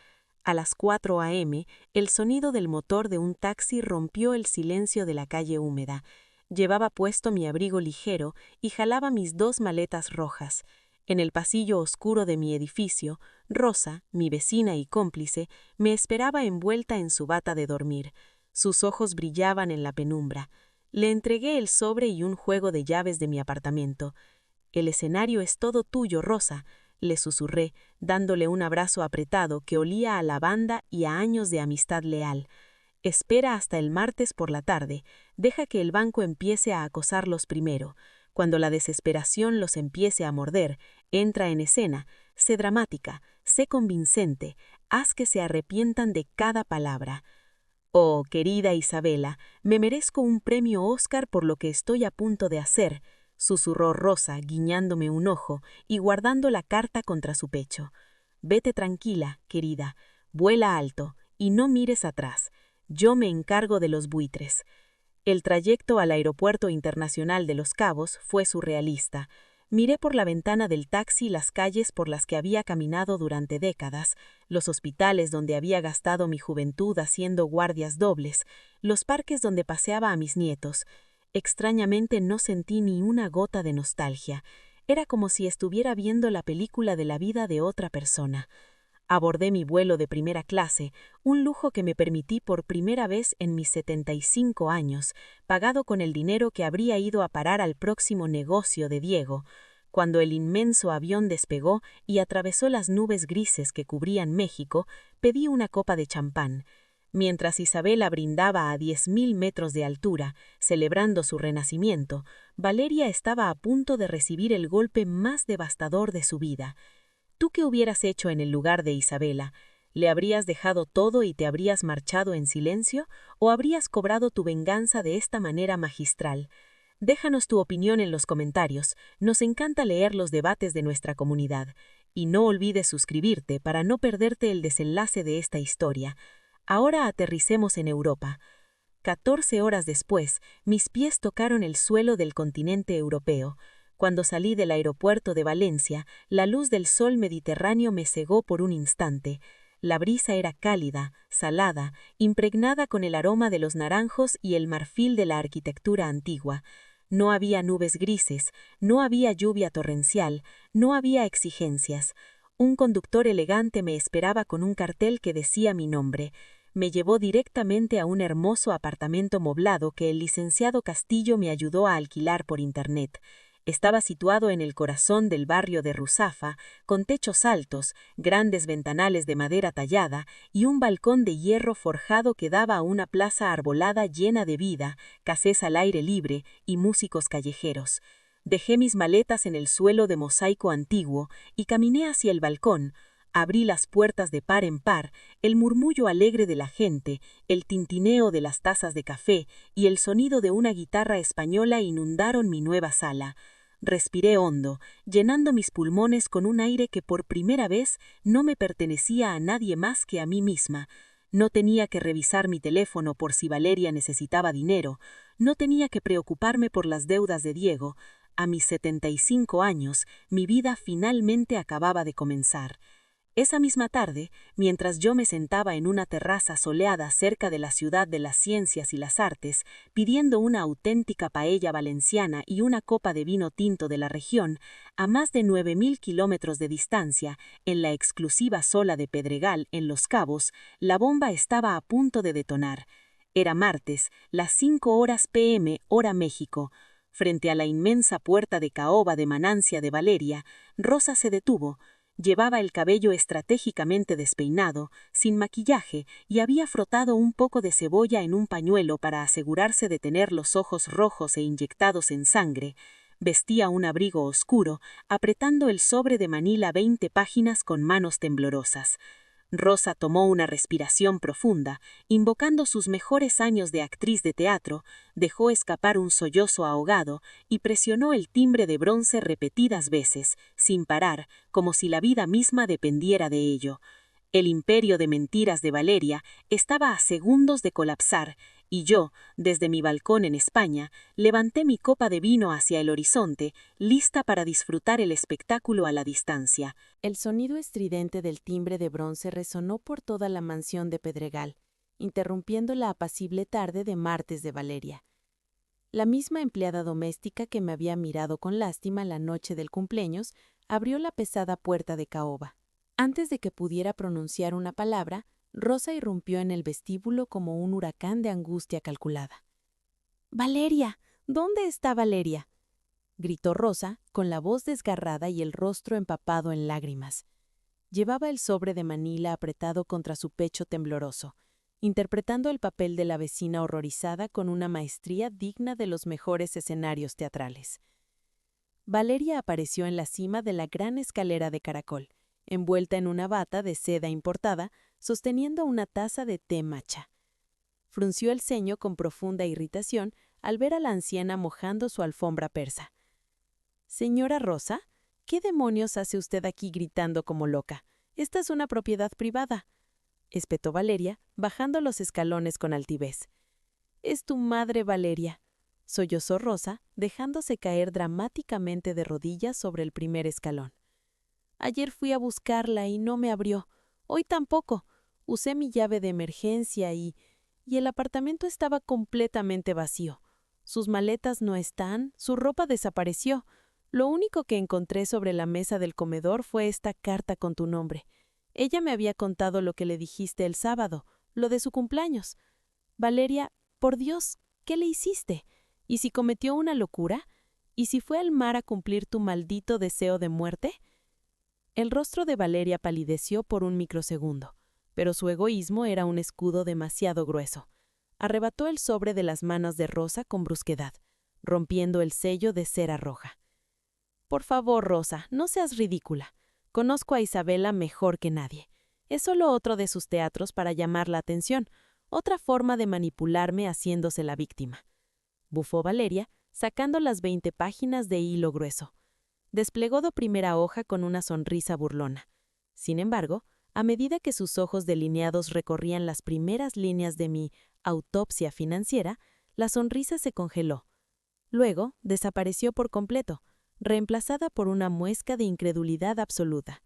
A las 4 a.m., el sonido del motor de un taxi rompió el silencio de la calle húmeda. Llevaba puesto mi abrigo ligero y jalaba mis 2 maletas rojas. En el pasillo oscuro de mi edificio, Rosa, mi vecina y cómplice, me esperaba envuelta en su bata de dormir. Sus ojos brillaban en la penumbra. Le entregué el sobre y un juego de llaves de mi apartamento. «El escenario es todo tuyo, Rosa», le susurré, dándole un abrazo apretado que olía a lavanda y a años de amistad leal. «Espera hasta el martes por la tarde. Deja que el banco empiece a acosarlos primero. Cuando la desesperación los empiece a morder, entra en escena. Sé dramática, sé convincente. Haz que se arrepientan de cada palabra». «Oh, querida Isabela, me merezco un premio Oscar por lo que estoy a punto de hacer», susurró Rosa, guiñándome un ojo y guardando la carta contra su pecho. «Vete tranquila, querida, vuela alto y no mires atrás. Yo me encargo de los buitres». El trayecto al Aeropuerto Internacional de Los Cabos fue surrealista. Miré por la ventana del taxi las calles por las que había caminado durante décadas, los hospitales donde había gastado mi juventud haciendo guardias dobles, los parques donde paseaba a mis nietos. Extrañamente no sentí ni una gota de nostalgia. Era como si estuviera viendo la película de la vida de otra persona. Abordé mi vuelo de primera clase, un lujo que me permití por primera vez en mis 75 años, pagado con el dinero que habría ido a parar al próximo negocio de Diego. Cuando el inmenso avión despegó y atravesó las nubes grises que cubrían México, pedí una copa de champán. Mientras Isabela brindaba a 10.000 metros de altura, celebrando su renacimiento, Valeria estaba a punto de recibir el golpe más devastador de su vida. ¿Tú qué hubieras hecho en el lugar de Isabela? ¿Le habrías dejado todo y te habrías marchado en silencio? ¿O habrías cobrado tu venganza de esta manera magistral? Déjanos tu opinión en los comentarios. Nos encanta leer los debates de nuestra comunidad. Y no olvides suscribirte para no perderte el desenlace de esta historia. Ahora aterricemos en Europa. 14 horas después, mis pies tocaron el suelo del continente europeo. Cuando salí del aeropuerto de Valencia, la luz del sol mediterráneo me cegó por un instante. La brisa era cálida, salada, impregnada con el aroma de los naranjos y el marfil de la arquitectura antigua. No había nubes grises, no había lluvia torrencial, no había exigencias. Un conductor elegante me esperaba con un cartel que decía mi nombre. Me llevó directamente a un hermoso apartamento moblado que el licenciado Castillo me ayudó a alquilar por internet. Estaba situado en el corazón del barrio de Ruzafa, con techos altos, grandes ventanales de madera tallada y un balcón de hierro forjado que daba a una plaza arbolada llena de vida, cafés al aire libre y músicos callejeros. Dejé mis maletas en el suelo de mosaico antiguo y caminé hacia el balcón. Abrí las puertas de par en par, el murmullo alegre de la gente, el tintineo de las tazas de café y el sonido de una guitarra española inundaron mi nueva sala. Respiré hondo, llenando mis pulmones con un aire que por primera vez no me pertenecía a nadie más que a mí misma. No tenía que revisar mi teléfono por si Valeria necesitaba dinero, no tenía que preocuparme por las deudas de Diego. A mis 75 años, mi vida finalmente acababa de comenzar. Esa misma tarde, mientras yo me sentaba en una terraza soleada cerca de la ciudad de las ciencias y las artes, pidiendo una auténtica paella valenciana y una copa de vino tinto de la región, a más de 9.000 kilómetros de distancia, en la exclusiva Sola de Pedregal, en Los Cabos, la bomba estaba a punto de detonar. Era martes, las 5:00 p.m., hora México. Frente a la inmensa puerta de caoba de Manancia de Valeria, Rosa se detuvo. Llevaba el cabello estratégicamente despeinado, sin maquillaje, y había frotado un poco de cebolla en un pañuelo para asegurarse de tener los ojos rojos e inyectados en sangre. Vestía un abrigo oscuro, apretando el sobre de Manila 20 páginas con manos temblorosas. Rosa tomó una respiración profunda, invocando sus mejores años de actriz de teatro, dejó escapar un sollozo ahogado y presionó el timbre de bronce repetidas veces, sin parar, como si la vida misma dependiera de ello. El imperio de mentiras de Valeria estaba a segundos de colapsar, y yo, desde mi balcón en España, levanté mi copa de vino hacia el horizonte, lista para disfrutar el espectáculo a la distancia. El sonido estridente del timbre de bronce resonó por toda la mansión de Pedregal, interrumpiendo la apacible tarde de martes de Valeria. La misma empleada doméstica que me había mirado con lástima la noche del cumpleaños abrió la pesada puerta de caoba. Antes de que pudiera pronunciar una palabra, Rosa irrumpió en el vestíbulo como un huracán de angustia calculada. «¡Valeria! ¿Dónde está Valeria?», gritó Rosa, con la voz desgarrada y el rostro empapado en lágrimas. Llevaba el sobre de Manila apretado contra su pecho tembloroso, interpretando el papel de la vecina horrorizada con una maestría digna de los mejores escenarios teatrales. Valeria apareció en la cima de la gran escalera de caracol, envuelta en una bata de seda importada, sosteniendo una taza de té matcha. Frunció el ceño con profunda irritación al ver a la anciana mojando su alfombra persa. «Señora Rosa, ¿qué demonios hace usted aquí gritando como loca? Esta es una propiedad privada», espetó Valeria, bajando los escalones con altivez. «Es tu madre, Valeria», sollozó Rosa, dejándose caer dramáticamente de rodillas sobre el primer escalón. «Ayer fui a buscarla y no me abrió. Hoy tampoco. Usé mi llave de emergencia y el apartamento estaba completamente vacío. Sus maletas no están, su ropa desapareció. Lo único que encontré sobre la mesa del comedor fue esta carta con tu nombre. Ella me había contado lo que le dijiste el sábado, lo de su cumpleaños. Valeria, por Dios, ¿qué le hiciste? ¿Y si cometió una locura? ¿Y si fue al mar a cumplir tu maldito deseo de muerte?» El rostro de Valeria palideció por un microsegundo, pero su egoísmo era un escudo demasiado grueso. Arrebató el sobre de las manos de Rosa con brusquedad, rompiendo el sello de cera roja. «Por favor, Rosa, no seas ridícula. Conozco a Isabela mejor que nadie. Es solo otro de sus teatros para llamar la atención, otra forma de manipularme haciéndose la víctima», bufó Valeria, sacando las 20 páginas de hilo grueso. Desplegó la primera hoja con una sonrisa burlona. Sin embargo, a medida que sus ojos delineados recorrían las primeras líneas de mi autopsia financiera, la sonrisa se congeló. Luego, desapareció por completo, reemplazada por una muesca de incredulidad absoluta.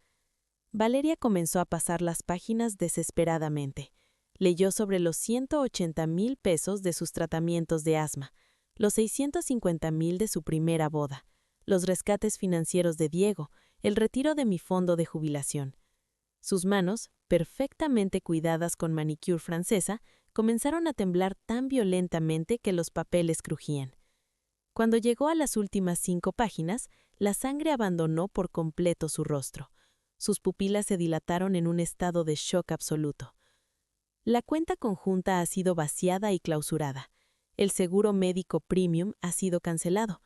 Valeria comenzó a pasar las páginas desesperadamente. Leyó sobre los 180,000 pesos de sus tratamientos de asma, los 650,000 de su primera boda, los rescates financieros de Diego, el retiro de mi fondo de jubilación. Sus manos, perfectamente cuidadas con manicure francesa, comenzaron a temblar tan violentamente que los papeles crujían. Cuando llegó a las últimas 5 páginas, la sangre abandonó por completo su rostro. Sus pupilas se dilataron en un estado de shock absoluto. La cuenta conjunta ha sido vaciada y clausurada. El seguro médico premium ha sido cancelado.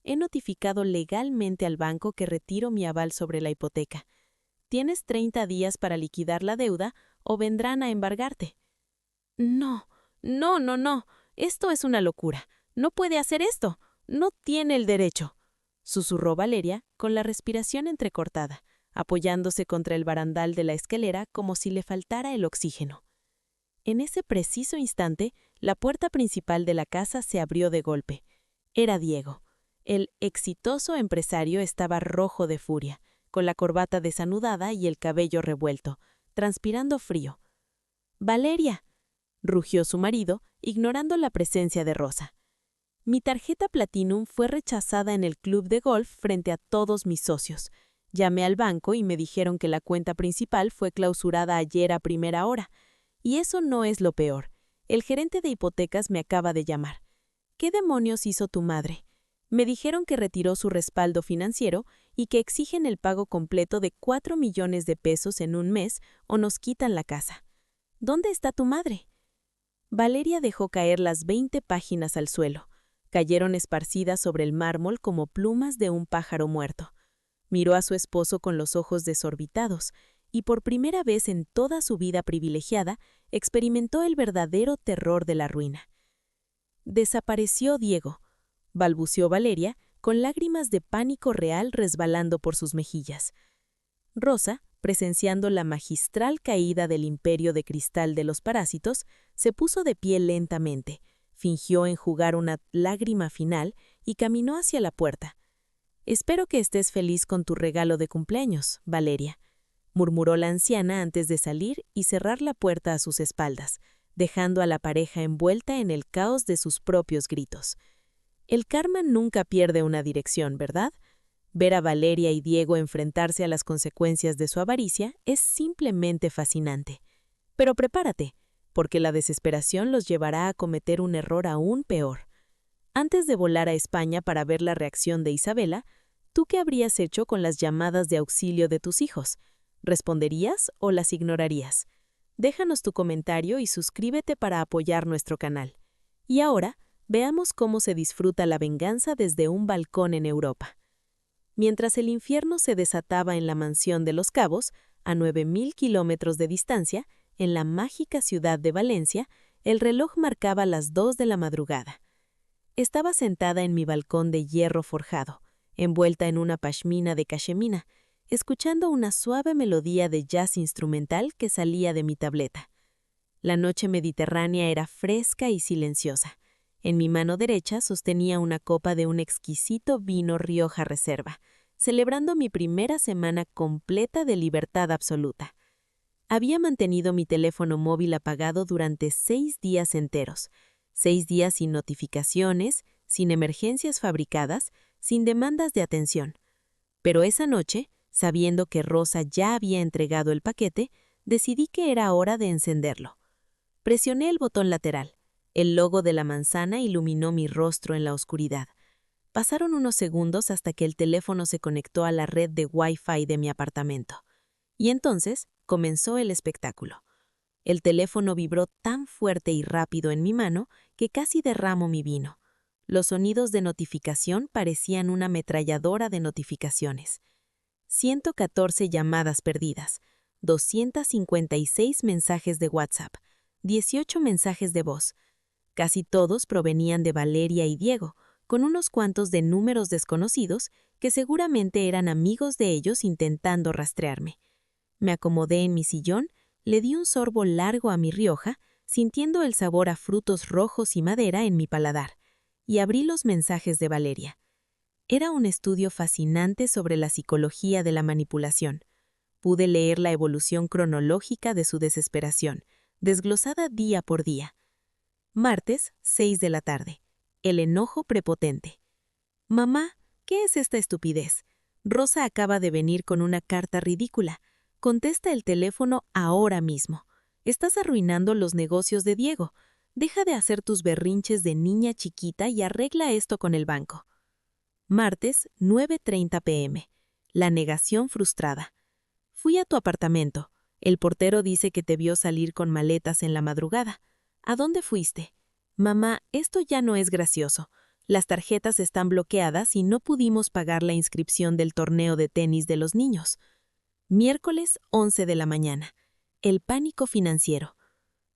He notificado legalmente al banco que retiro mi aval sobre la hipoteca. Tienes 30 días para liquidar la deuda o vendrán a embargarte. No, no, no, no. Esto es una locura. No puede hacer esto. No tiene el derecho, susurró Valeria con la respiración entrecortada, apoyándose contra el barandal de la escalera como si le faltara el oxígeno. En ese preciso instante, la puerta principal de la casa se abrió de golpe. Era Diego. El exitoso empresario estaba rojo de furia, con la corbata desanudada y el cabello revuelto, transpirando frío. «¡Valeria!», rugió su marido, ignorando la presencia de Rosa. Mi tarjeta Platinum fue rechazada en el club de golf frente a todos mis socios. Llamé al banco y me dijeron que la cuenta principal fue clausurada ayer a primera hora. Y eso no es lo peor. El gerente de hipotecas me acaba de llamar. ¿Qué demonios hizo tu madre? Me dijeron que retiró su respaldo financiero y que exigen el pago completo de 4 millones de pesos en un mes o nos quitan la casa. ¿Dónde está tu madre? Valeria dejó caer las 20 páginas al suelo. Cayeron esparcidas sobre el mármol como plumas de un pájaro muerto. Miró a su esposo con los ojos desorbitados y por primera vez en toda su vida privilegiada experimentó el verdadero terror de la ruina. «Desapareció Diego», balbuceó Valeria, con lágrimas de pánico real resbalando por sus mejillas. Rosa, presenciando la magistral caída del imperio de cristal de los parásitos, se puso de pie lentamente, fingió enjugar una lágrima final y caminó hacia la puerta. «Espero que estés feliz con tu regalo de cumpleaños, Valeria», murmuró la anciana antes de salir y cerrar la puerta a sus espaldas, dejando a la pareja envuelta en el caos de sus propios gritos. El karma nunca pierde una dirección, ¿verdad? Ver a Valeria y Diego enfrentarse a las consecuencias de su avaricia es simplemente fascinante. Pero prepárate, porque la desesperación los llevará a cometer un error aún peor. Antes de volar a España para ver la reacción de Isabela, ¿tú qué habrías hecho con las llamadas de auxilio de tus hijos? ¿Responderías o las ignorarías? Déjanos tu comentario y suscríbete para apoyar nuestro canal. Y ahora, veamos cómo se disfruta la venganza desde un balcón en Europa. Mientras el infierno se desataba en la mansión de Los Cabos, a 9,000 kilómetros de distancia, en la mágica ciudad de Valencia, el reloj marcaba las 2 de la madrugada. Estaba sentada en mi balcón de hierro forjado, envuelta en una pashmina de cachemina, escuchando una suave melodía de jazz instrumental que salía de mi tableta. La noche mediterránea era fresca y silenciosa. En mi mano derecha sostenía una copa de un exquisito vino Rioja Reserva, celebrando mi primera semana completa de libertad absoluta. Había mantenido mi teléfono móvil apagado durante 6 días enteros, 6 días sin notificaciones, sin emergencias fabricadas, sin demandas de atención. Pero esa noche, sabiendo que Rosa ya había entregado el paquete, decidí que era hora de encenderlo. Presioné el botón lateral. El logo de la manzana iluminó mi rostro en la oscuridad. Pasaron unos segundos hasta que el teléfono se conectó a la red de Wi-Fi de mi apartamento. Y entonces comenzó el espectáculo. El teléfono vibró tan fuerte y rápido en mi mano que casi derramo mi vino. Los sonidos de notificación parecían una ametralladora de notificaciones. 114 llamadas perdidas, 256 mensajes de WhatsApp, 18 mensajes de voz. Casi todos provenían de Valeria y Diego, con unos cuantos de números desconocidos que seguramente eran amigos de ellos intentando rastrearme. Me acomodé en mi sillón, le di un sorbo largo a mi Rioja, sintiendo el sabor a frutos rojos y madera en mi paladar, y abrí los mensajes de Valeria. Era un estudio fascinante sobre la psicología de la manipulación. Pude leer la evolución cronológica de su desesperación, desglosada día por día. Martes, 6 de la tarde. el enojo prepotente. Mamá, ¿qué es esta estupidez? Rosa acaba de venir con una carta ridícula. Contesta el teléfono ahora mismo. Estás arruinando los negocios de Diego. Deja de hacer tus berrinches de niña chiquita y arregla esto con el banco. Martes, 9:30 p.m. La negación frustrada. Fui a tu apartamento. El portero dice que te vio salir con maletas en la madrugada. ¿A dónde fuiste? Mamá, esto ya no es gracioso. Las tarjetas están bloqueadas y no pudimos pagar la inscripción del torneo de tenis de los niños. Miércoles, 11 de la mañana. El pánico financiero.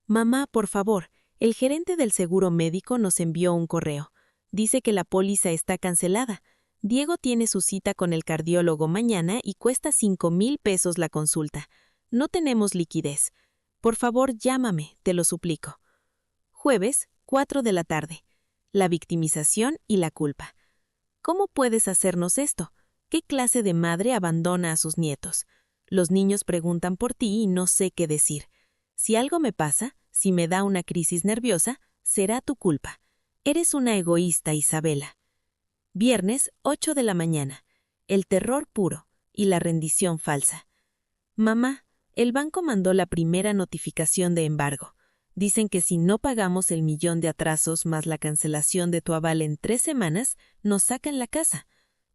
Mamá, por favor, el gerente del seguro médico nos envió un correo. Dice que la póliza está cancelada. Diego tiene su cita con el cardiólogo mañana y cuesta 5,000 pesos la consulta. No tenemos liquidez. Por favor, llámame, te lo suplico. Jueves, 4 de la tarde. La victimización y la culpa. ¿Cómo puedes hacernos esto? ¿Qué clase de madre abandona a sus nietos? Los niños preguntan por ti y no sé qué decir. Si algo me pasa, si me da una crisis nerviosa, será tu culpa. Eres una egoísta, Isabela. Viernes, 8 de la mañana. El terror puro y la rendición falsa. Mamá, el banco mandó la primera notificación de embargo. Dicen que si no pagamos el 1,000,000 de atrasos más la cancelación de tu aval en 3 semanas, nos sacan la casa.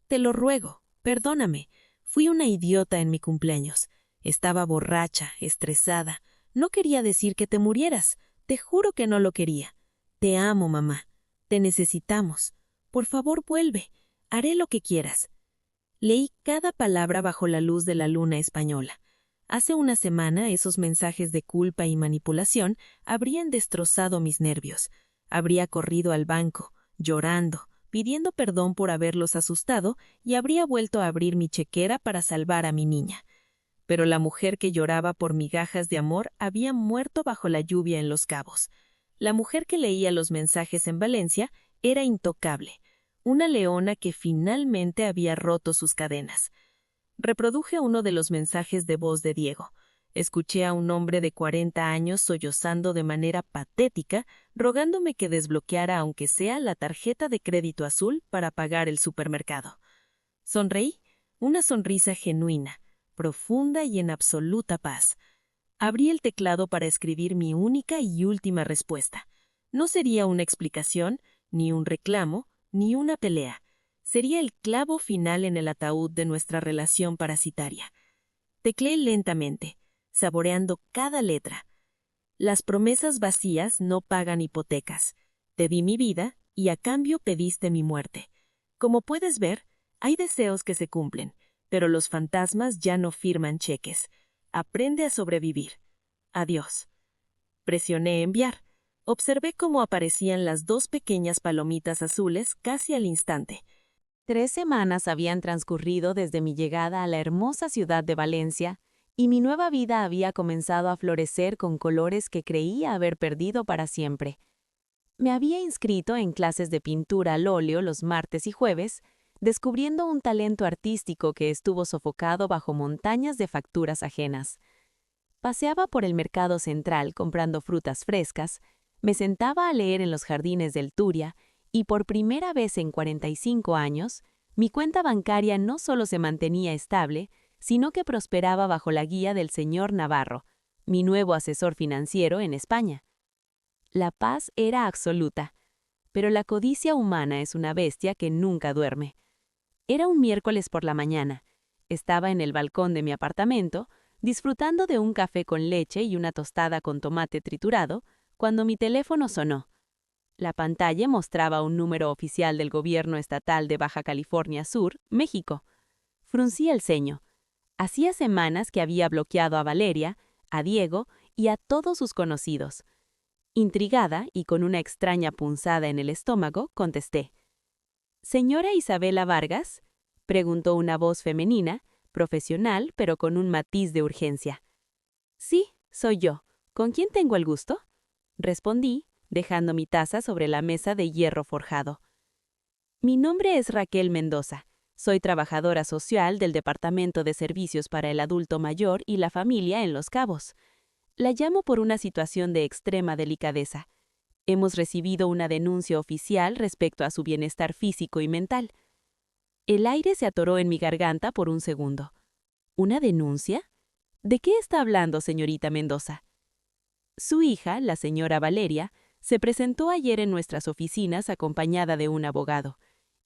Te lo ruego, perdóname. Fui una idiota en mi cumpleaños. Estaba borracha, estresada. No quería decir que te murieras. Te juro que no lo quería. Te amo, mamá. Te necesitamos. Por favor, vuelve. Haré lo que quieras. Leí cada palabra bajo la luz de la luna española. Hace una semana esos mensajes de culpa y manipulación habrían destrozado mis nervios. Habría corrido al banco, llorando, pidiendo perdón por haberlos asustado y habría vuelto a abrir mi chequera para salvar a mi niña. Pero la mujer que lloraba por migajas de amor había muerto bajo la lluvia en Los Cabos. La mujer que leía los mensajes en Valencia era intocable, una leona que finalmente había roto sus cadenas. Reproduje uno de los mensajes de voz de Diego. Escuché a un hombre de 40 años sollozando de manera patética, rogándome que desbloqueara aunque sea la tarjeta de crédito azul para pagar el supermercado. Sonreí, una sonrisa genuina, profunda y en absoluta paz. Abrí el teclado para escribir mi única y última respuesta. No sería una explicación, ni un reclamo, ni una pelea. Sería el clavo final en el ataúd de nuestra relación parasitaria. Tecleé lentamente, saboreando cada letra. Las promesas vacías no pagan hipotecas. Te di mi vida y a cambio pediste mi muerte. Como puedes ver, hay deseos que se cumplen, pero los fantasmas ya no firman cheques. Aprende a sobrevivir. Adiós. Presioné enviar. Observé cómo aparecían las 2 pequeñas palomitas azules casi al instante. 3 semanas habían transcurrido desde mi llegada a la hermosa ciudad de Valencia, y mi nueva vida había comenzado a florecer con colores que creía haber perdido para siempre. Me había inscrito en clases de pintura al óleo los martes y jueves, descubriendo un talento artístico que estuvo sofocado bajo montañas de facturas ajenas. Paseaba por el mercado central comprando frutas frescas, me sentaba a leer en los jardines del Turia, y por primera vez en 45 años, mi cuenta bancaria no solo se mantenía estable, sino que prosperaba bajo la guía del señor Navarro, mi nuevo asesor financiero en España. La paz era absoluta, pero la codicia humana es una bestia que nunca duerme. Era un miércoles por la mañana. Estaba en el balcón de mi apartamento, disfrutando de un café con leche y una tostada con tomate triturado, cuando mi teléfono sonó. La pantalla mostraba un número oficial del Gobierno Estatal de Baja California Sur, México. Fruncí el ceño. Hacía semanas que había bloqueado a Valeria, a Diego y a todos sus conocidos. Intrigada y con una extraña punzada en el estómago, contesté. «¿Señora Isabela Vargas?», preguntó una voz femenina, profesional, pero con un matiz de urgencia. «Sí, soy yo. ¿Con quién tengo el gusto?», respondí, dejando mi taza sobre la mesa de hierro forjado. «Mi nombre es Raquel Mendoza. Soy trabajadora social del Departamento de Servicios para el Adulto Mayor y la Familia en Los Cabos. La llamo por una situación de extrema delicadeza. Hemos recibido una denuncia oficial respecto a su bienestar físico y mental. El aire se atoró en mi garganta por un segundo. ¿Una denuncia? ¿De qué está hablando, señorita Mendoza? Su hija, la señora Valeria, se presentó ayer en nuestras oficinas acompañada de un abogado.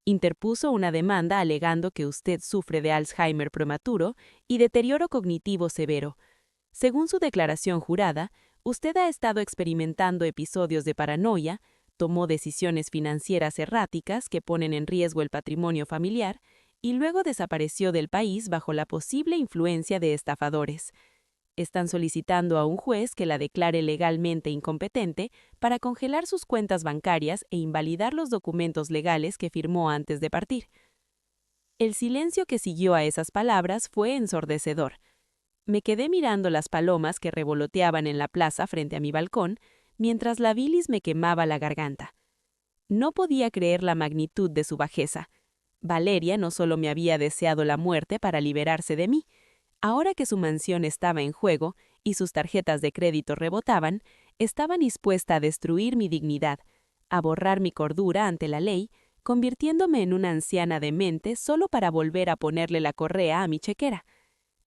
Interpuso una demanda alegando que usted sufre de Alzheimer prematuro y deterioro cognitivo severo. Según su declaración jurada, usted ha estado experimentando episodios de paranoia, tomó decisiones financieras erráticas que ponen en riesgo el patrimonio familiar y luego desapareció del país bajo la posible influencia de estafadores. Están solicitando a un juez que la declare legalmente incompetente para congelar sus cuentas bancarias e invalidar los documentos legales que firmó antes de partir. El silencio que siguió a esas palabras fue ensordecedor. Me quedé mirando las palomas que revoloteaban en la plaza frente a mi balcón, mientras la bilis me quemaba la garganta. No podía creer la magnitud de su bajeza. Valeria no solo me había deseado la muerte para liberarse de mí. Ahora que su mansión estaba en juego y sus tarjetas de crédito rebotaban, estaba dispuesta a destruir mi dignidad, a borrar mi cordura ante la ley, convirtiéndome en una anciana demente solo para volver a ponerle la correa a mi chequera.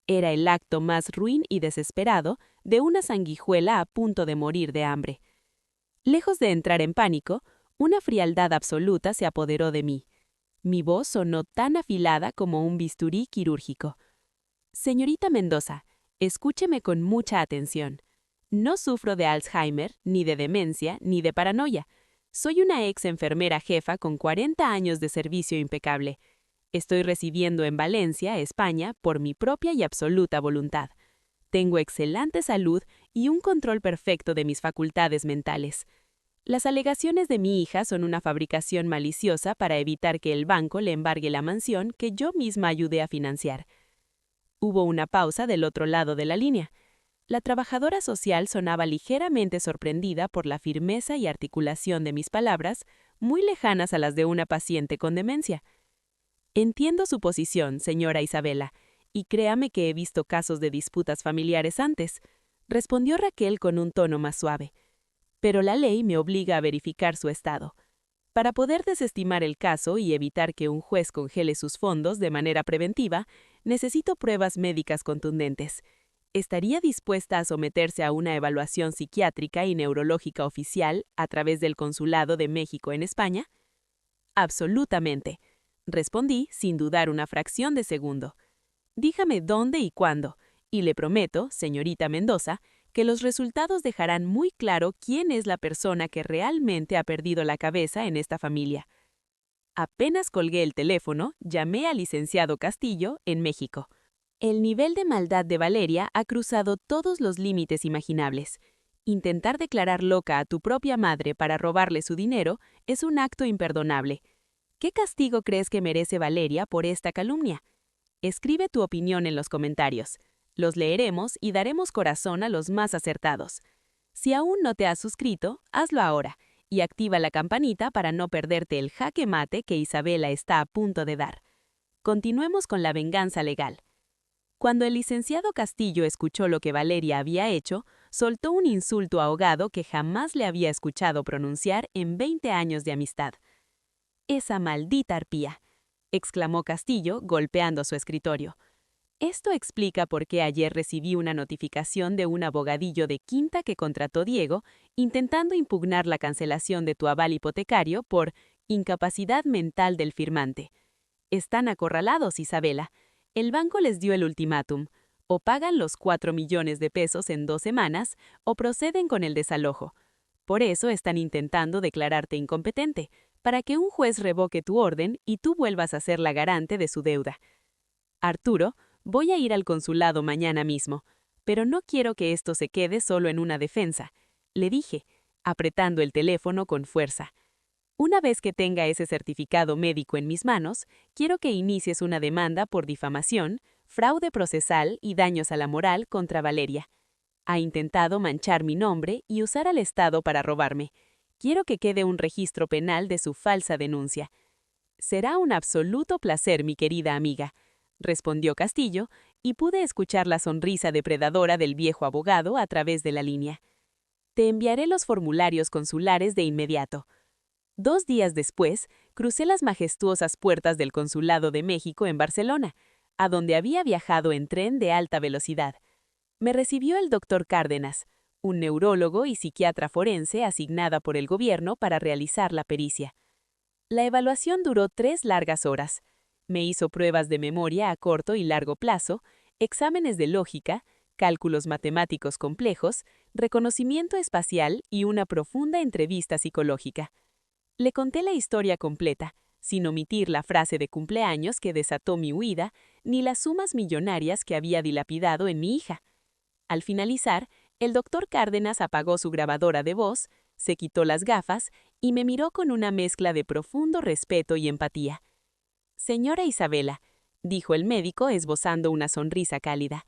Era el acto más ruin y desesperado de una sanguijuela a punto de morir de hambre. Lejos de entrar en pánico, una frialdad absoluta se apoderó de mí. Mi voz sonó tan afilada como un bisturí quirúrgico. Señorita Mendoza, escúcheme con mucha atención. No sufro de Alzheimer, ni de demencia, ni de paranoia. Soy una ex enfermera jefa con 40 años de servicio impecable. Estoy residiendo en Valencia, España, por mi propia y absoluta voluntad. Tengo excelente salud y un control perfecto de mis facultades mentales. Las alegaciones de mi hija son una fabricación maliciosa para evitar que el banco le embargue la mansión que yo misma ayudé a financiar. Hubo una pausa del otro lado de la línea. La trabajadora social sonaba ligeramente sorprendida por la firmeza y articulación de mis palabras, muy lejanas a las de una paciente con demencia. Entiendo su posición, señora Isabela, y créame que he visto casos de disputas familiares antes, respondió Raquel con un tono más suave. Pero la ley me obliga a verificar su estado. Para poder desestimar el caso y evitar que un juez congele sus fondos de manera preventiva, necesito pruebas médicas contundentes. ¿Estaría dispuesta a someterse a una evaluación psiquiátrica y neurológica oficial a través del Consulado de México en España? Absolutamente, respondí sin dudar una fracción de segundo. Dígame dónde y cuándo, y le prometo, señorita Mendoza, que los resultados dejarán muy claro quién es la persona que realmente ha perdido la cabeza en esta familia. Apenas colgué el teléfono, llamé al licenciado Castillo, en México. El nivel de maldad de Valeria ha cruzado todos los límites imaginables. Intentar declarar loca a tu propia madre para robarle su dinero es un acto imperdonable. ¿Qué castigo crees que merece Valeria por esta calumnia? Escribe tu opinión en los comentarios. Los leeremos y daremos corazón a los más acertados. Si aún no te has suscrito, hazlo ahora y activa la campanita para no perderte el jaque mate que Isabela está a punto de dar. Continuemos con la venganza legal. Cuando el licenciado Castillo escuchó lo que Valeria había hecho, soltó un insulto ahogado que jamás le había escuchado pronunciar en 20 años de amistad. «Esa maldita arpía», exclamó Castillo, golpeando su escritorio. Esto explica por qué ayer recibí una notificación de un abogadillo de quinta que contrató Diego, intentando impugnar la cancelación de tu aval hipotecario por incapacidad mental del firmante. Están acorralados, Isabela. El banco les dio el ultimátum. O pagan los 4 millones de pesos en 2 semanas, o proceden con el desalojo. Por eso están intentando declararte incompetente, para que un juez revoque tu orden y tú vuelvas a ser la garante de su deuda. Arturo, voy a ir al consulado mañana mismo, pero no quiero que esto se quede solo en una defensa, le dije, apretando el teléfono con fuerza. Una vez que tenga ese certificado médico en mis manos, quiero que inicies una demanda por difamación, fraude procesal y daños a la moral contra Valeria. Ha intentado manchar mi nombre y usar al Estado para robarme. Quiero que quede un registro penal de su falsa denuncia. Será un absoluto placer, mi querida amiga, respondió Castillo, y pude escuchar la sonrisa depredadora del viejo abogado a través de la línea. Te enviaré los formularios consulares de inmediato. 2 días después, crucé las majestuosas puertas del Consulado de México en Barcelona, a donde había viajado en tren de alta velocidad. Me recibió el doctor Cárdenas, un neurólogo y psiquiatra forense asignada por el gobierno para realizar la pericia. La evaluación duró 3 largas horas. Me hizo pruebas de memoria a corto y largo plazo, exámenes de lógica, cálculos matemáticos complejos, reconocimiento espacial y una profunda entrevista psicológica. Le conté la historia completa, sin omitir la frase de cumpleaños que desató mi huida, ni las sumas millonarias que había dilapidado en mi hija. Al finalizar, el doctor Cárdenas apagó su grabadora de voz, se quitó las gafas y me miró con una mezcla de profundo respeto y empatía. «Señora Isabela», dijo el médico esbozando una sonrisa cálida,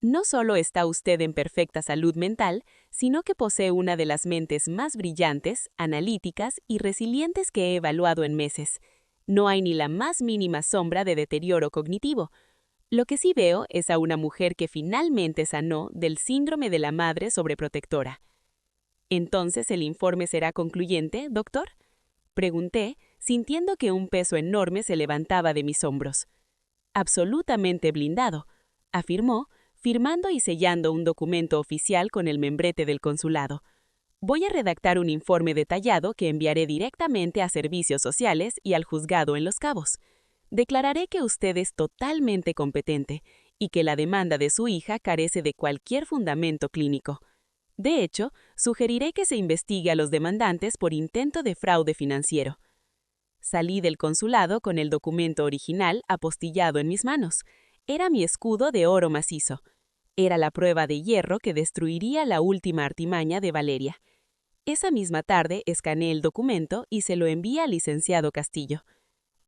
«no solo está usted en perfecta salud mental, sino que posee una de las mentes más brillantes, analíticas y resilientes que he evaluado en meses. No hay ni la más mínima sombra de deterioro cognitivo. Lo que sí veo es a una mujer que finalmente sanó del síndrome de la madre sobreprotectora». «¿Entonces el informe será concluyente, doctor?», pregunté, sintiendo que un peso enorme se levantaba de mis hombros. «Absolutamente blindado», afirmó, firmando y sellando un documento oficial con el membrete del consulado. «Voy a redactar un informe detallado que enviaré directamente a Servicios Sociales y al juzgado en Los Cabos. Declararé que usted es totalmente competente y que la demanda de su hija carece de cualquier fundamento clínico. De hecho, sugeriré que se investigue a los demandantes por intento de fraude financiero». Salí del consulado con el documento original apostillado en mis manos. Era mi escudo de oro macizo. Era la prueba de hierro que destruiría la última artimaña de Valeria. Esa misma tarde escaneé el documento y se lo envié al licenciado Castillo.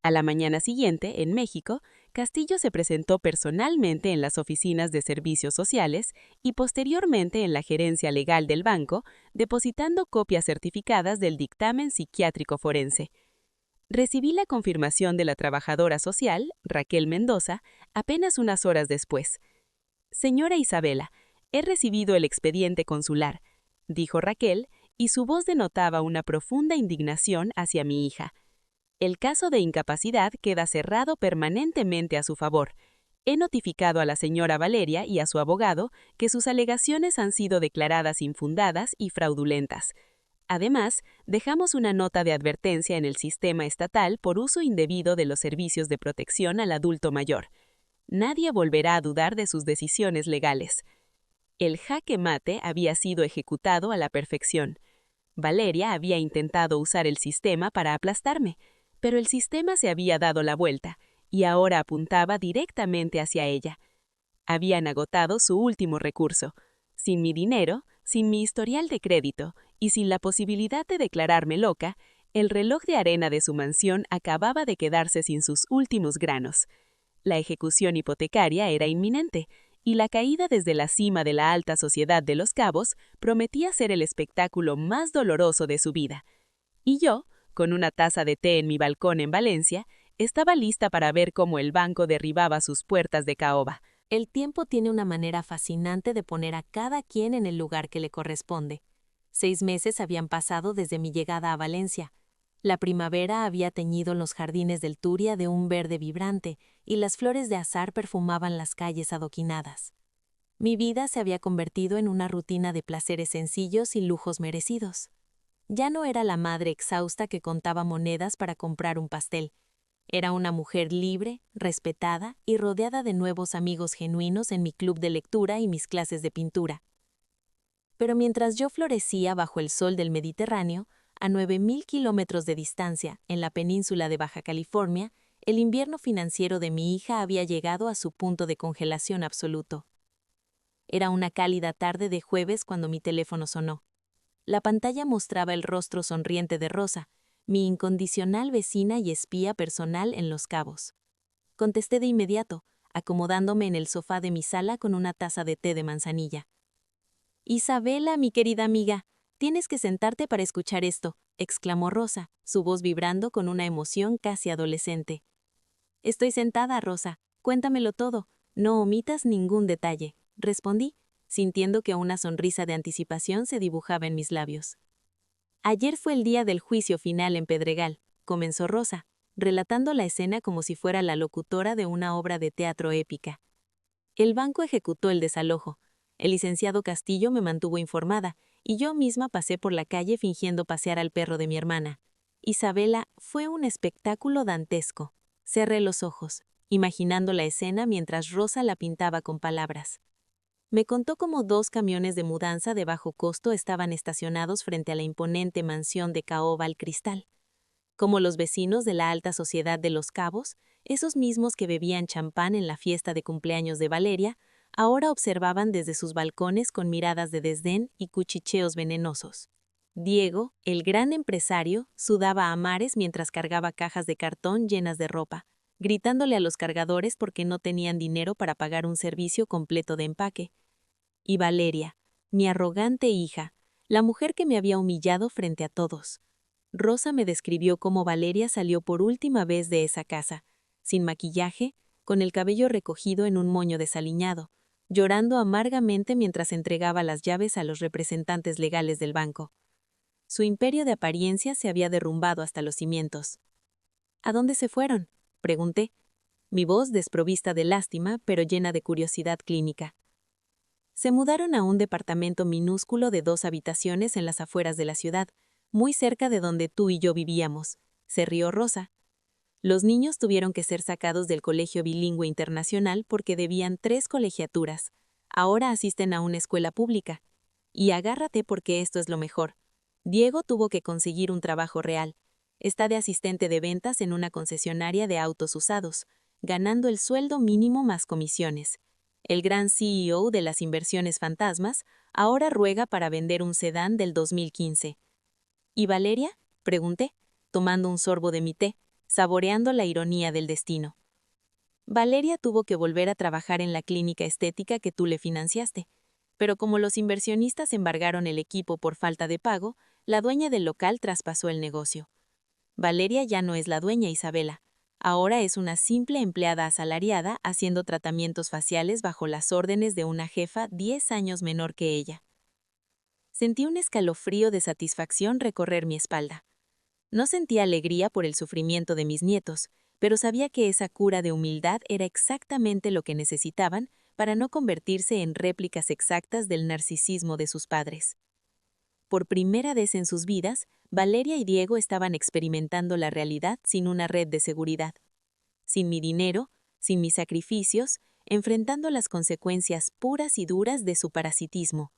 A la mañana siguiente, en México, Castillo se presentó personalmente en las oficinas de Servicios Sociales y posteriormente en la gerencia legal del banco, depositando copias certificadas del dictamen psiquiátrico forense. Recibí la confirmación de la trabajadora social, Raquel Mendoza, apenas unas horas después. «Señora Isabela, he recibido el expediente consular», dijo Raquel, y su voz denotaba una profunda indignación hacia mi hija. «El caso de incapacidad queda cerrado permanentemente a su favor. He notificado a la señora Valeria y a su abogado que sus alegaciones han sido declaradas infundadas y fraudulentas. Además, dejamos una nota de advertencia en el sistema estatal por uso indebido de los servicios de protección al adulto mayor. Nadie volverá a dudar de sus decisiones legales». El jaque mate había sido ejecutado a la perfección. Valeria había intentado usar el sistema para aplastarme, pero el sistema se había dado la vuelta y ahora apuntaba directamente hacia ella. Habían agotado su último recurso. Sin mi dinero, sin mi historial de crédito y sin la posibilidad de declararme loca, el reloj de arena de su mansión acababa de quedarse sin sus últimos granos. La ejecución hipotecaria era inminente, y la caída desde la cima de la alta sociedad de Los Cabos prometía ser el espectáculo más doloroso de su vida. Y yo, con una taza de té en mi balcón en Valencia, estaba lista para ver cómo el banco derribaba sus puertas de caoba. El tiempo tiene una manera fascinante de poner a cada quien en el lugar que le corresponde. 6 meses habían pasado desde mi llegada a Valencia. La primavera había teñido los jardines del Turia de un verde vibrante y las flores de azahar perfumaban las calles adoquinadas. Mi vida se había convertido en una rutina de placeres sencillos y lujos merecidos. Ya no era la madre exhausta que contaba monedas para comprar un pastel. Era una mujer libre, respetada y rodeada de nuevos amigos genuinos en mi club de lectura y mis clases de pintura. Pero mientras yo florecía bajo el sol del Mediterráneo, a 9.000 kilómetros de distancia, en la península de Baja California, el invierno financiero de mi hija había llegado a su punto de congelación absoluto. Era una cálida tarde de jueves cuando mi teléfono sonó. La pantalla mostraba el rostro sonriente de Rosa, mi incondicional vecina y espía personal en Los Cabos. Contesté de inmediato, acomodándome en el sofá de mi sala con una taza de té de manzanilla. «Isabela, mi querida amiga, tienes que sentarte para escuchar esto», exclamó Rosa, su voz vibrando con una emoción casi adolescente. «Estoy sentada, Rosa. Cuéntamelo todo. No omitas ningún detalle», respondí, sintiendo que una sonrisa de anticipación se dibujaba en mis labios. Ayer fue el día del juicio final en Pedregal, comenzó Rosa, relatando la escena como si fuera la locutora de una obra de teatro épica. El banco ejecutó el desalojo. El licenciado Castillo me mantuvo informada, y yo misma pasé por la calle fingiendo pasear al perro de mi hermana. Isabela, fue un espectáculo dantesco. Cerré los ojos, imaginando la escena mientras Rosa la pintaba con palabras. Me contó cómo 2 camiones de mudanza de bajo costo estaban estacionados frente a la imponente mansión de caoba al cristal. Como los vecinos de la alta sociedad de Los Cabos, esos mismos que bebían champán en la fiesta de cumpleaños de Valeria, ahora observaban desde sus balcones con miradas de desdén y cuchicheos venenosos. Diego, el gran empresario, sudaba a mares mientras cargaba cajas de cartón llenas de ropa, gritándole a los cargadores porque no tenían dinero para pagar un servicio completo de empaque. Y Valeria, mi arrogante hija, la mujer que me había humillado frente a todos. Rosa me describió cómo Valeria salió por última vez de esa casa, sin maquillaje, con el cabello recogido en un moño desaliñado, llorando amargamente mientras entregaba las llaves a los representantes legales del banco. Su imperio de apariencia se había derrumbado hasta los cimientos. ¿A dónde se fueron?, pregunté, mi voz desprovista de lástima, pero llena de curiosidad clínica. Se mudaron a un departamento minúsculo de 2 habitaciones en las afueras de la ciudad, muy cerca de donde tú y yo vivíamos, se rió Rosa. Los niños tuvieron que ser sacados del colegio bilingüe internacional porque debían 3 colegiaturas. Ahora asisten a una escuela pública. Y agárrate porque esto es lo mejor. Diego tuvo que conseguir un trabajo real. Está de asistente de ventas en una concesionaria de autos usados, ganando el sueldo mínimo más comisiones. El gran CEO de las inversiones fantasmas ahora ruega para vender un sedán del 2015. ¿Y Valeria?, pregunté, tomando un sorbo de mi té, saboreando la ironía del destino. Valeria tuvo que volver a trabajar en la clínica estética que tú le financiaste, pero como los inversionistas embargaron el equipo por falta de pago, la dueña del local traspasó el negocio. Valeria ya no es la dueña, Isabela. Ahora es una simple empleada asalariada haciendo tratamientos faciales bajo las órdenes de una jefa 10 años menor que ella. Sentí un escalofrío de satisfacción recorrer mi espalda. No sentía alegría por el sufrimiento de mis nietos, pero sabía que esa cura de humildad era exactamente lo que necesitaban para no convertirse en réplicas exactas del narcisismo de sus padres. Por primera vez en sus vidas, Valeria y Diego estaban experimentando la realidad sin una red de seguridad. Sin mi dinero, sin mis sacrificios, enfrentando las consecuencias puras y duras de su parasitismo.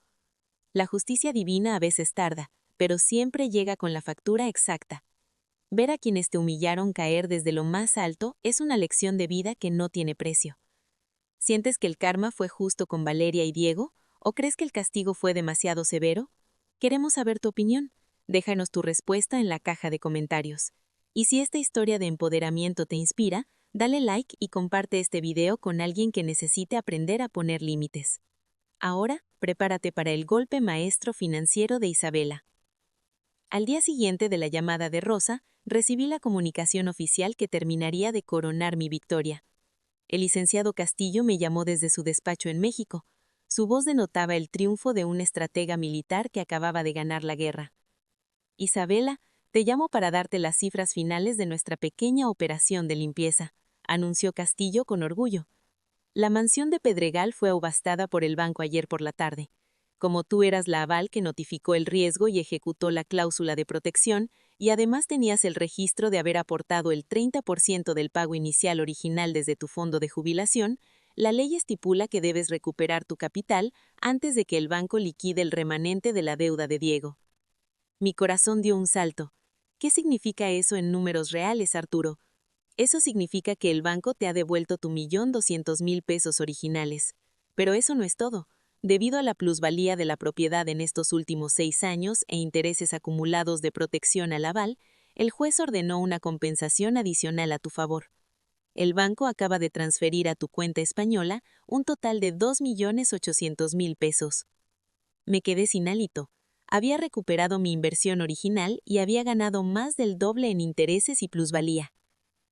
La justicia divina a veces tarda, pero siempre llega con la factura exacta. Ver a quienes te humillaron caer desde lo más alto es una lección de vida que no tiene precio. ¿Sientes que el karma fue justo con Valeria y Diego? ¿O crees que el castigo fue demasiado severo? Queremos saber tu opinión. Déjanos tu respuesta en la caja de comentarios. Y si esta historia de empoderamiento te inspira, dale like y comparte este video con alguien que necesite aprender a poner límites. Ahora, prepárate para el golpe maestro financiero de Isabela. Al día siguiente de la llamada de Rosa, recibí la comunicación oficial que terminaría de coronar mi victoria. El licenciado Castillo me llamó desde su despacho en México. Su voz denotaba el triunfo de un estratega militar que acababa de ganar la guerra. Isabela, te llamo para darte las cifras finales de nuestra pequeña operación de limpieza, anunció Castillo con orgullo. La mansión de Pedregal fue subastada por el banco ayer por la tarde. Como tú eras la aval que notificó el riesgo y ejecutó la cláusula de protección, y además tenías el registro de haber aportado el 30% del pago inicial original desde tu fondo de jubilación, la ley estipula que debes recuperar tu capital antes de que el banco liquide el remanente de la deuda de Diego. Mi corazón dio un salto. ¿Qué significa eso en números reales, Arturo? Eso significa que el banco te ha devuelto tu 1.200.000 pesos originales. Pero eso no es todo. Debido a la plusvalía de la propiedad en estos últimos 6 años e intereses acumulados de protección al aval, el juez ordenó una compensación adicional a tu favor. El banco acaba de transferir a tu cuenta española un total de 2.800.000 pesos. Me quedé sin hálito. Había recuperado mi inversión original y había ganado más del doble en intereses y plusvalía.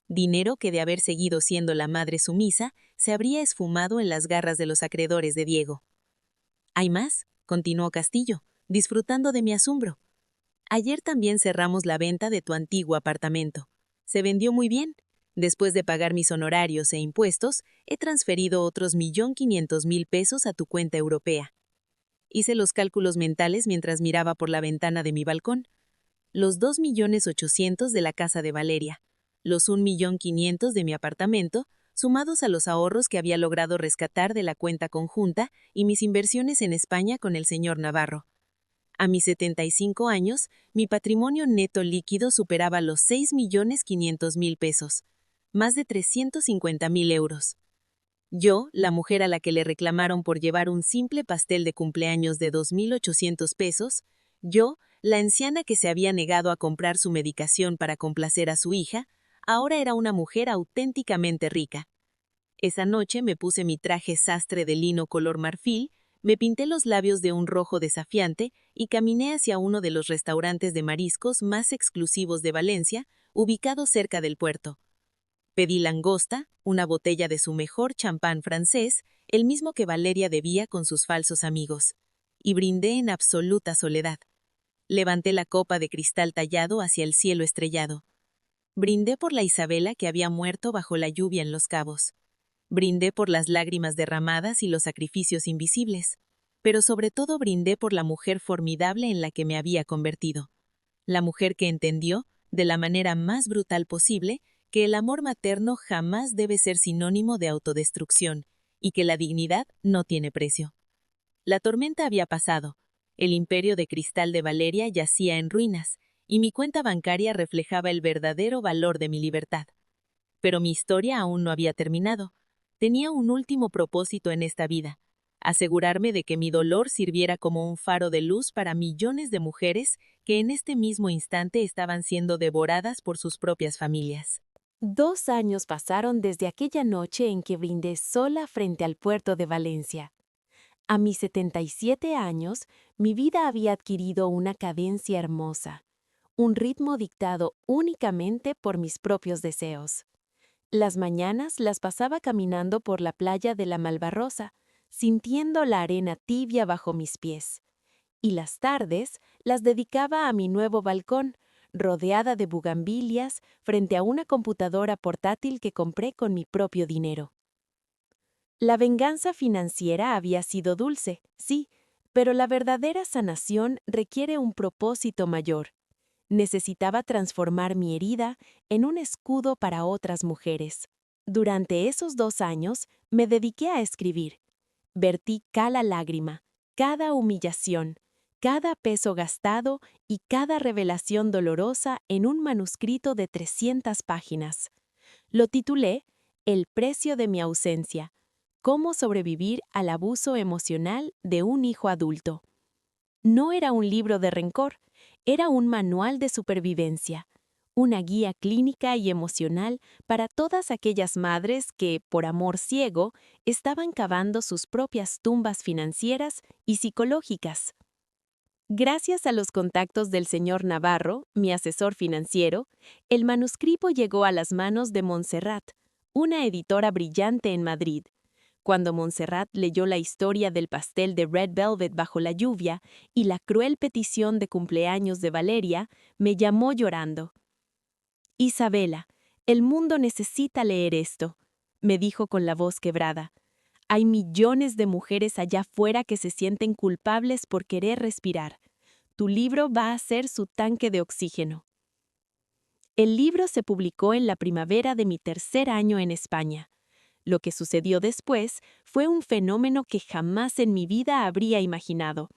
Dinero que, de haber seguido siendo la madre sumisa, se habría esfumado en las garras de los acreedores de Diego. Hay más, continuó Castillo, disfrutando de mi asombro. Ayer también cerramos la venta de tu antiguo apartamento. Se vendió muy bien. Después de pagar mis honorarios e impuestos, he transferido otros 1.500.000 pesos a tu cuenta europea. Hice los cálculos mentales mientras miraba por la ventana de mi balcón. Los 2.800.000 de la casa de Valeria, los 1.500.000 de mi apartamento, sumados a los ahorros que había logrado rescatar de la cuenta conjunta y mis inversiones en España con el señor Navarro. A mis 75 años, mi patrimonio neto líquido superaba los 6.500.000 pesos, más de 350.000 euros. Yo, la mujer a la que le reclamaron por llevar un simple pastel de cumpleaños de 2.800 pesos, yo, la anciana que se había negado a comprar su medicación para complacer a su hija, ahora era una mujer auténticamente rica. Esa noche me puse mi traje sastre de lino color marfil, me pinté los labios de un rojo desafiante y caminé hacia uno de los restaurantes de mariscos más exclusivos de Valencia, ubicado cerca del puerto. Pedí langosta, una botella de su mejor champán francés, el mismo que Valeria debía con sus falsos amigos, y brindé en absoluta soledad. Levanté la copa de cristal tallado hacia el cielo estrellado. Brindé por la Isabela que había muerto bajo la lluvia en Los Cabos. Brindé por las lágrimas derramadas y los sacrificios invisibles, pero sobre todo brindé por la mujer formidable en la que me había convertido. La mujer que entendió, de la manera más brutal posible, que el amor materno jamás debe ser sinónimo de autodestrucción y que la dignidad no tiene precio. La tormenta había pasado, el imperio de cristal de Valeria yacía en ruinas, y mi cuenta bancaria reflejaba el verdadero valor de mi libertad. Pero mi historia aún no había terminado. Tenía un último propósito en esta vida: asegurarme de que mi dolor sirviera como un faro de luz para millones de mujeres que en este mismo instante estaban siendo devoradas por sus propias familias. 2 años pasaron desde aquella noche en que brindé sola frente al puerto de Valencia. A mis 77 años, mi vida había adquirido una cadencia hermosa, un ritmo dictado únicamente por mis propios deseos. Las mañanas las pasaba caminando por la playa de la Malvarrosa, sintiendo la arena tibia bajo mis pies. Y las tardes las dedicaba a mi nuevo balcón, rodeada de bugambilias, frente a una computadora portátil que compré con mi propio dinero. La venganza financiera había sido dulce, sí, pero la verdadera sanación requiere un propósito mayor. Necesitaba transformar mi herida en un escudo para otras mujeres. Durante esos 2 años me dediqué a escribir. Vertí cada lágrima, cada humillación, cada peso gastado y cada revelación dolorosa en un manuscrito de 300 páginas. Lo titulé El precio de mi ausencia: cómo sobrevivir al abuso emocional de un hijo adulto. No era un libro de rencor, era un manual de supervivencia, una guía clínica y emocional para todas aquellas madres que, por amor ciego, estaban cavando sus propias tumbas financieras y psicológicas. Gracias a los contactos del señor Navarro, mi asesor financiero, el manuscrito llegó a las manos de Montserrat, una editora brillante en Madrid. Cuando Montserrat leyó la historia del pastel de Red Velvet bajo la lluvia y la cruel petición de cumpleaños de Valeria, me llamó llorando. «Isabela, el mundo necesita leer esto», me dijo con la voz quebrada. «Hay millones de mujeres allá afuera que se sienten culpables por querer respirar. Tu libro va a ser su tanque de oxígeno». El libro se publicó en la primavera de mi tercer año en España. Lo que sucedió después fue un fenómeno que jamás en mi vida habría imaginado.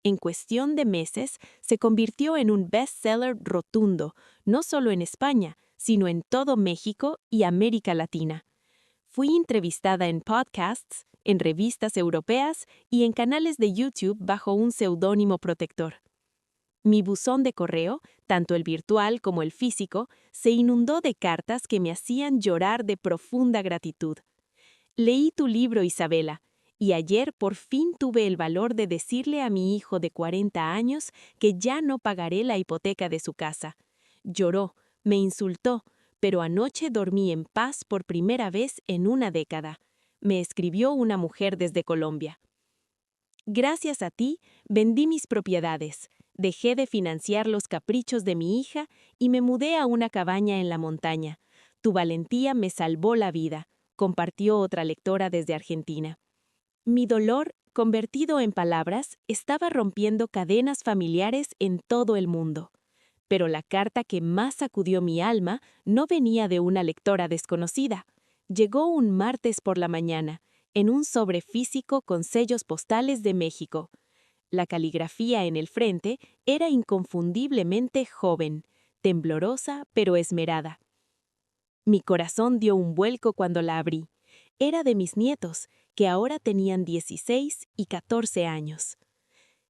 En cuestión de meses, se convirtió en un bestseller rotundo, no solo en España, sino en todo México y América Latina. Fui entrevistada en podcasts, en revistas europeas y en canales de YouTube bajo un seudónimo protector. Mi buzón de correo, tanto el virtual como el físico, se inundó de cartas que me hacían llorar de profunda gratitud. Leí tu libro, Isabela, y ayer por fin tuve el valor de decirle a mi hijo de 40 años que ya no pagaré la hipoteca de su casa. Lloró, me insultó, pero anoche dormí en paz por primera vez en una década. Me escribió una mujer desde Colombia. Gracias a ti, vendí mis propiedades, dejé de financiar los caprichos de mi hija y me mudé a una cabaña en la montaña. Tu valentía me salvó la vida, compartió otra lectora desde Argentina. Mi dolor, convertido en palabras, estaba rompiendo cadenas familiares en todo el mundo. Pero la carta que más sacudió mi alma no venía de una lectora desconocida. Llegó un martes por la mañana, en un sobre físico con sellos postales de México. La caligrafía en el frente era inconfundiblemente joven, temblorosa pero esmerada. Mi corazón dio un vuelco cuando la abrí. Era de mis nietos, que ahora tenían 16 y 14 años.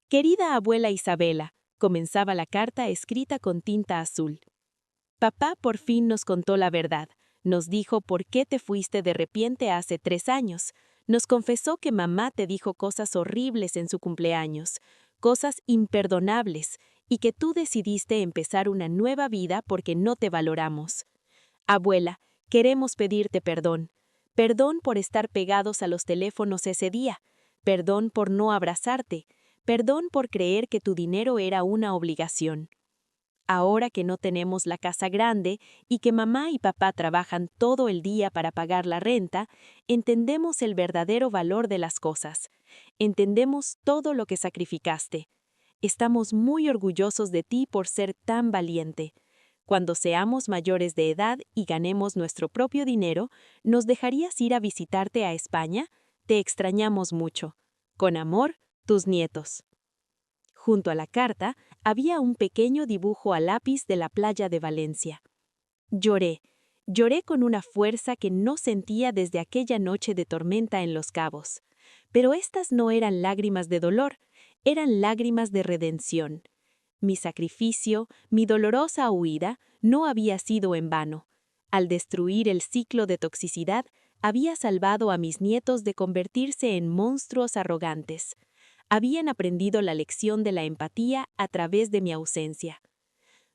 Querida abuela Isabela, comenzaba la carta escrita con tinta azul. Papá por fin nos contó la verdad. Nos dijo por qué te fuiste de repente hace 3 años. Nos confesó que mamá te dijo cosas horribles en su cumpleaños, cosas imperdonables, y que tú decidiste empezar una nueva vida porque no te valoramos. Abuela, queremos pedirte perdón. Perdón por estar pegados a los teléfonos ese día. Perdón por no abrazarte. Perdón por creer que tu dinero era una obligación. Ahora que no tenemos la casa grande y que mamá y papá trabajan todo el día para pagar la renta, entendemos el verdadero valor de las cosas. Entendemos todo lo que sacrificaste. Estamos muy orgullosos de ti por ser tan valiente. Cuando seamos mayores de edad y ganemos nuestro propio dinero, ¿nos dejarías ir a visitarte a España? Te extrañamos mucho. Con amor, tus nietos. Junto a la carta había un pequeño dibujo a lápiz de la playa de Valencia. Lloré con una fuerza que no sentía desde aquella noche de tormenta en Los Cabos. Pero estas no eran lágrimas de dolor, eran lágrimas de redención. Mi sacrificio, mi dolorosa huida, no había sido en vano. Al destruir el ciclo de toxicidad, había salvado a mis nietos de convertirse en monstruos arrogantes. Habían aprendido la lección de la empatía a través de mi ausencia.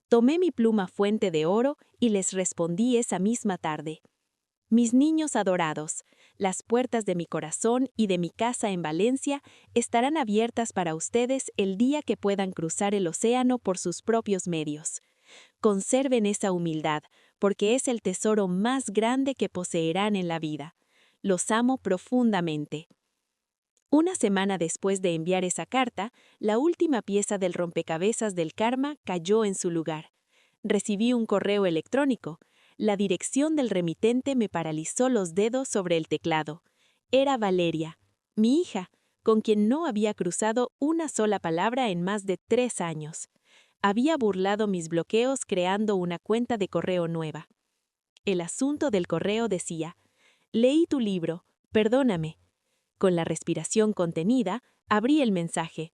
Tomé mi pluma fuente de oro y les respondí esa misma tarde. Mis niños adorados, las puertas de mi corazón y de mi casa en Valencia estarán abiertas para ustedes el día que puedan cruzar el océano por sus propios medios. Conserven esa humildad, porque es el tesoro más grande que poseerán en la vida. Los amo profundamente. Una semana después de enviar esa carta, la última pieza del rompecabezas del karma cayó en su lugar. Recibí un correo electrónico. La dirección del remitente me paralizó los dedos sobre el teclado. Era Valeria, mi hija, con quien no había cruzado una sola palabra en más de 3 años. Había burlado mis bloqueos creando una cuenta de correo nueva. El asunto del correo decía: leí tu libro, perdóname. Con la respiración contenida, abrí el mensaje.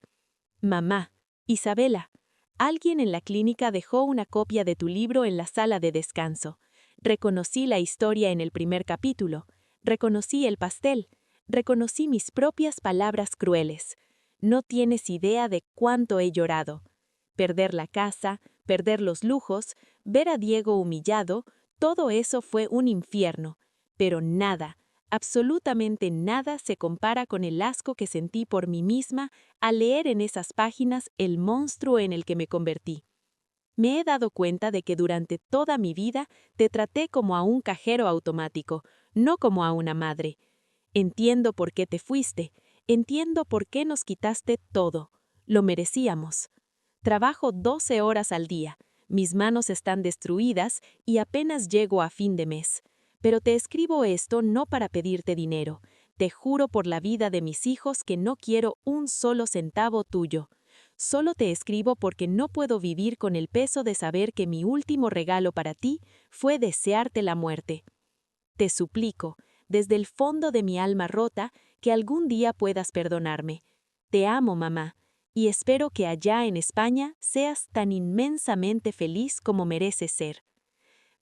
Mamá, Isabela, alguien en la clínica dejó una copia de tu libro en la sala de descanso. Reconocí la historia en el primer capítulo. Reconocí el pastel. Reconocí mis propias palabras crueles. No tienes idea de cuánto he llorado. Perder la casa, perder los lujos, ver a Diego humillado, todo eso fue un infierno. Pero nada, absolutamente nada se compara con el asco que sentí por mí misma al leer en esas páginas el monstruo en el que me convertí. Me he dado cuenta de que durante toda mi vida te traté como a un cajero automático, no como a una madre. Entiendo por qué te fuiste, entiendo por qué nos quitaste todo. Lo merecíamos. Trabajo 12 horas al día, mis manos están destruidas y apenas llego a fin de mes. Pero te escribo esto no para pedirte dinero. Te juro por la vida de mis hijos que no quiero un solo centavo tuyo. Solo te escribo porque no puedo vivir con el peso de saber que mi último regalo para ti fue desearte la muerte. Te suplico, desde el fondo de mi alma rota, que algún día puedas perdonarme. Te amo, mamá, y espero que allá en España seas tan inmensamente feliz como mereces ser.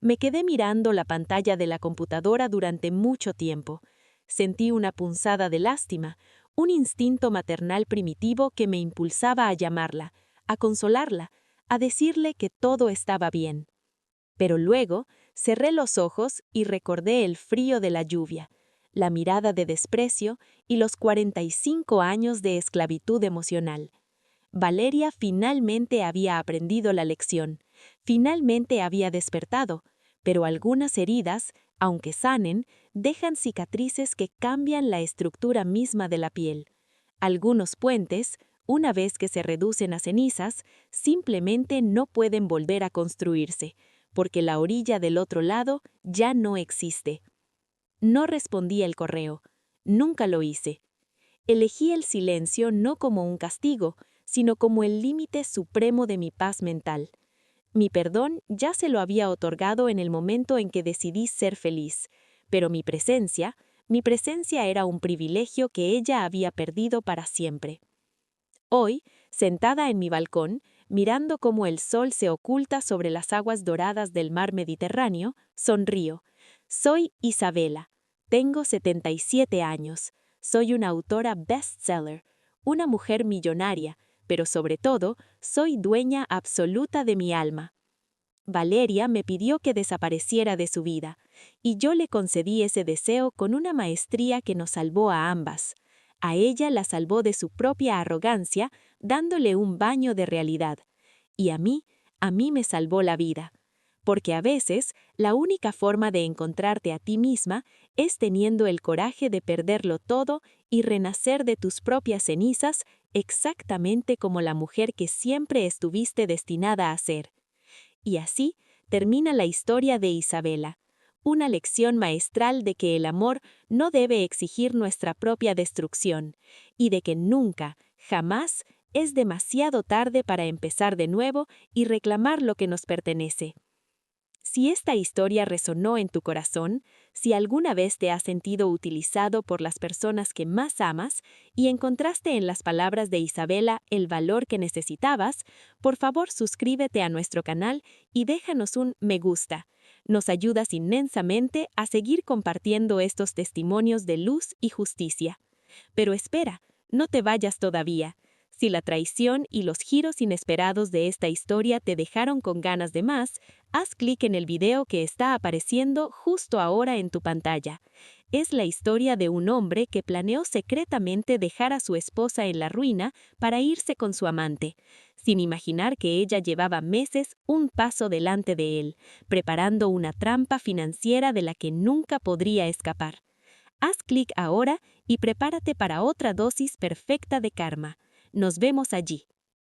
Me quedé mirando la pantalla de la computadora durante mucho tiempo. Sentí una punzada de lástima, un instinto maternal primitivo que me impulsaba a llamarla, a consolarla, a decirle que todo estaba bien. Pero luego cerré los ojos y recordé el frío de la lluvia, la mirada de desprecio y los 45 años de esclavitud emocional. Valeria finalmente había aprendido la lección, finalmente había despertado, pero algunas heridas, aunque sanen, dejan cicatrices que cambian la estructura misma de la piel. Algunos puentes, una vez que se reducen a cenizas, simplemente no pueden volver a construirse, porque la orilla del otro lado ya no existe. No respondí el correo. Nunca lo hice. Elegí el silencio no como un castigo, sino como el límite supremo de mi paz mental. Mi perdón ya se lo había otorgado en el momento en que decidí ser feliz, pero mi presencia era un privilegio que ella había perdido para siempre. Hoy, sentada en mi balcón, mirando cómo el sol se oculta sobre las aguas doradas del mar Mediterráneo, sonrío. Soy Isabela. Tengo 77 años. Soy una autora bestseller, una mujer millonaria, pero sobre todo, soy dueña absoluta de mi alma. Valeria me pidió que desapareciera de su vida, y yo le concedí ese deseo con una maestría que nos salvó a ambas. A ella la salvó de su propia arrogancia, dándole un baño de realidad. Y a mí me salvó la vida. Porque a veces, la única forma de encontrarte a ti misma es teniendo el coraje de perderlo todo y renacer de tus propias cenizas, exactamente como la mujer que siempre estuviste destinada a ser. Y así termina la historia de Isabela, una lección maestral de que el amor no debe exigir nuestra propia destrucción, y de que nunca, jamás, es demasiado tarde para empezar de nuevo y reclamar lo que nos pertenece. Si esta historia resonó en tu corazón, si alguna vez te has sentido utilizado por las personas que más amas y encontraste en las palabras de Isabela el valor que necesitabas, por favor suscríbete a nuestro canal y déjanos un me gusta. Nos ayudas inmensamente a seguir compartiendo estos testimonios de luz y justicia. Pero espera, no te vayas todavía. Si la traición y los giros inesperados de esta historia te dejaron con ganas de más, haz clic en el video que está apareciendo justo ahora en tu pantalla. Es la historia de un hombre que planeó secretamente dejar a su esposa en la ruina para irse con su amante, sin imaginar que ella llevaba meses un paso delante de él, preparando una trampa financiera de la que nunca podría escapar. Haz clic ahora y prepárate para otra dosis perfecta de karma. Nos vemos allí.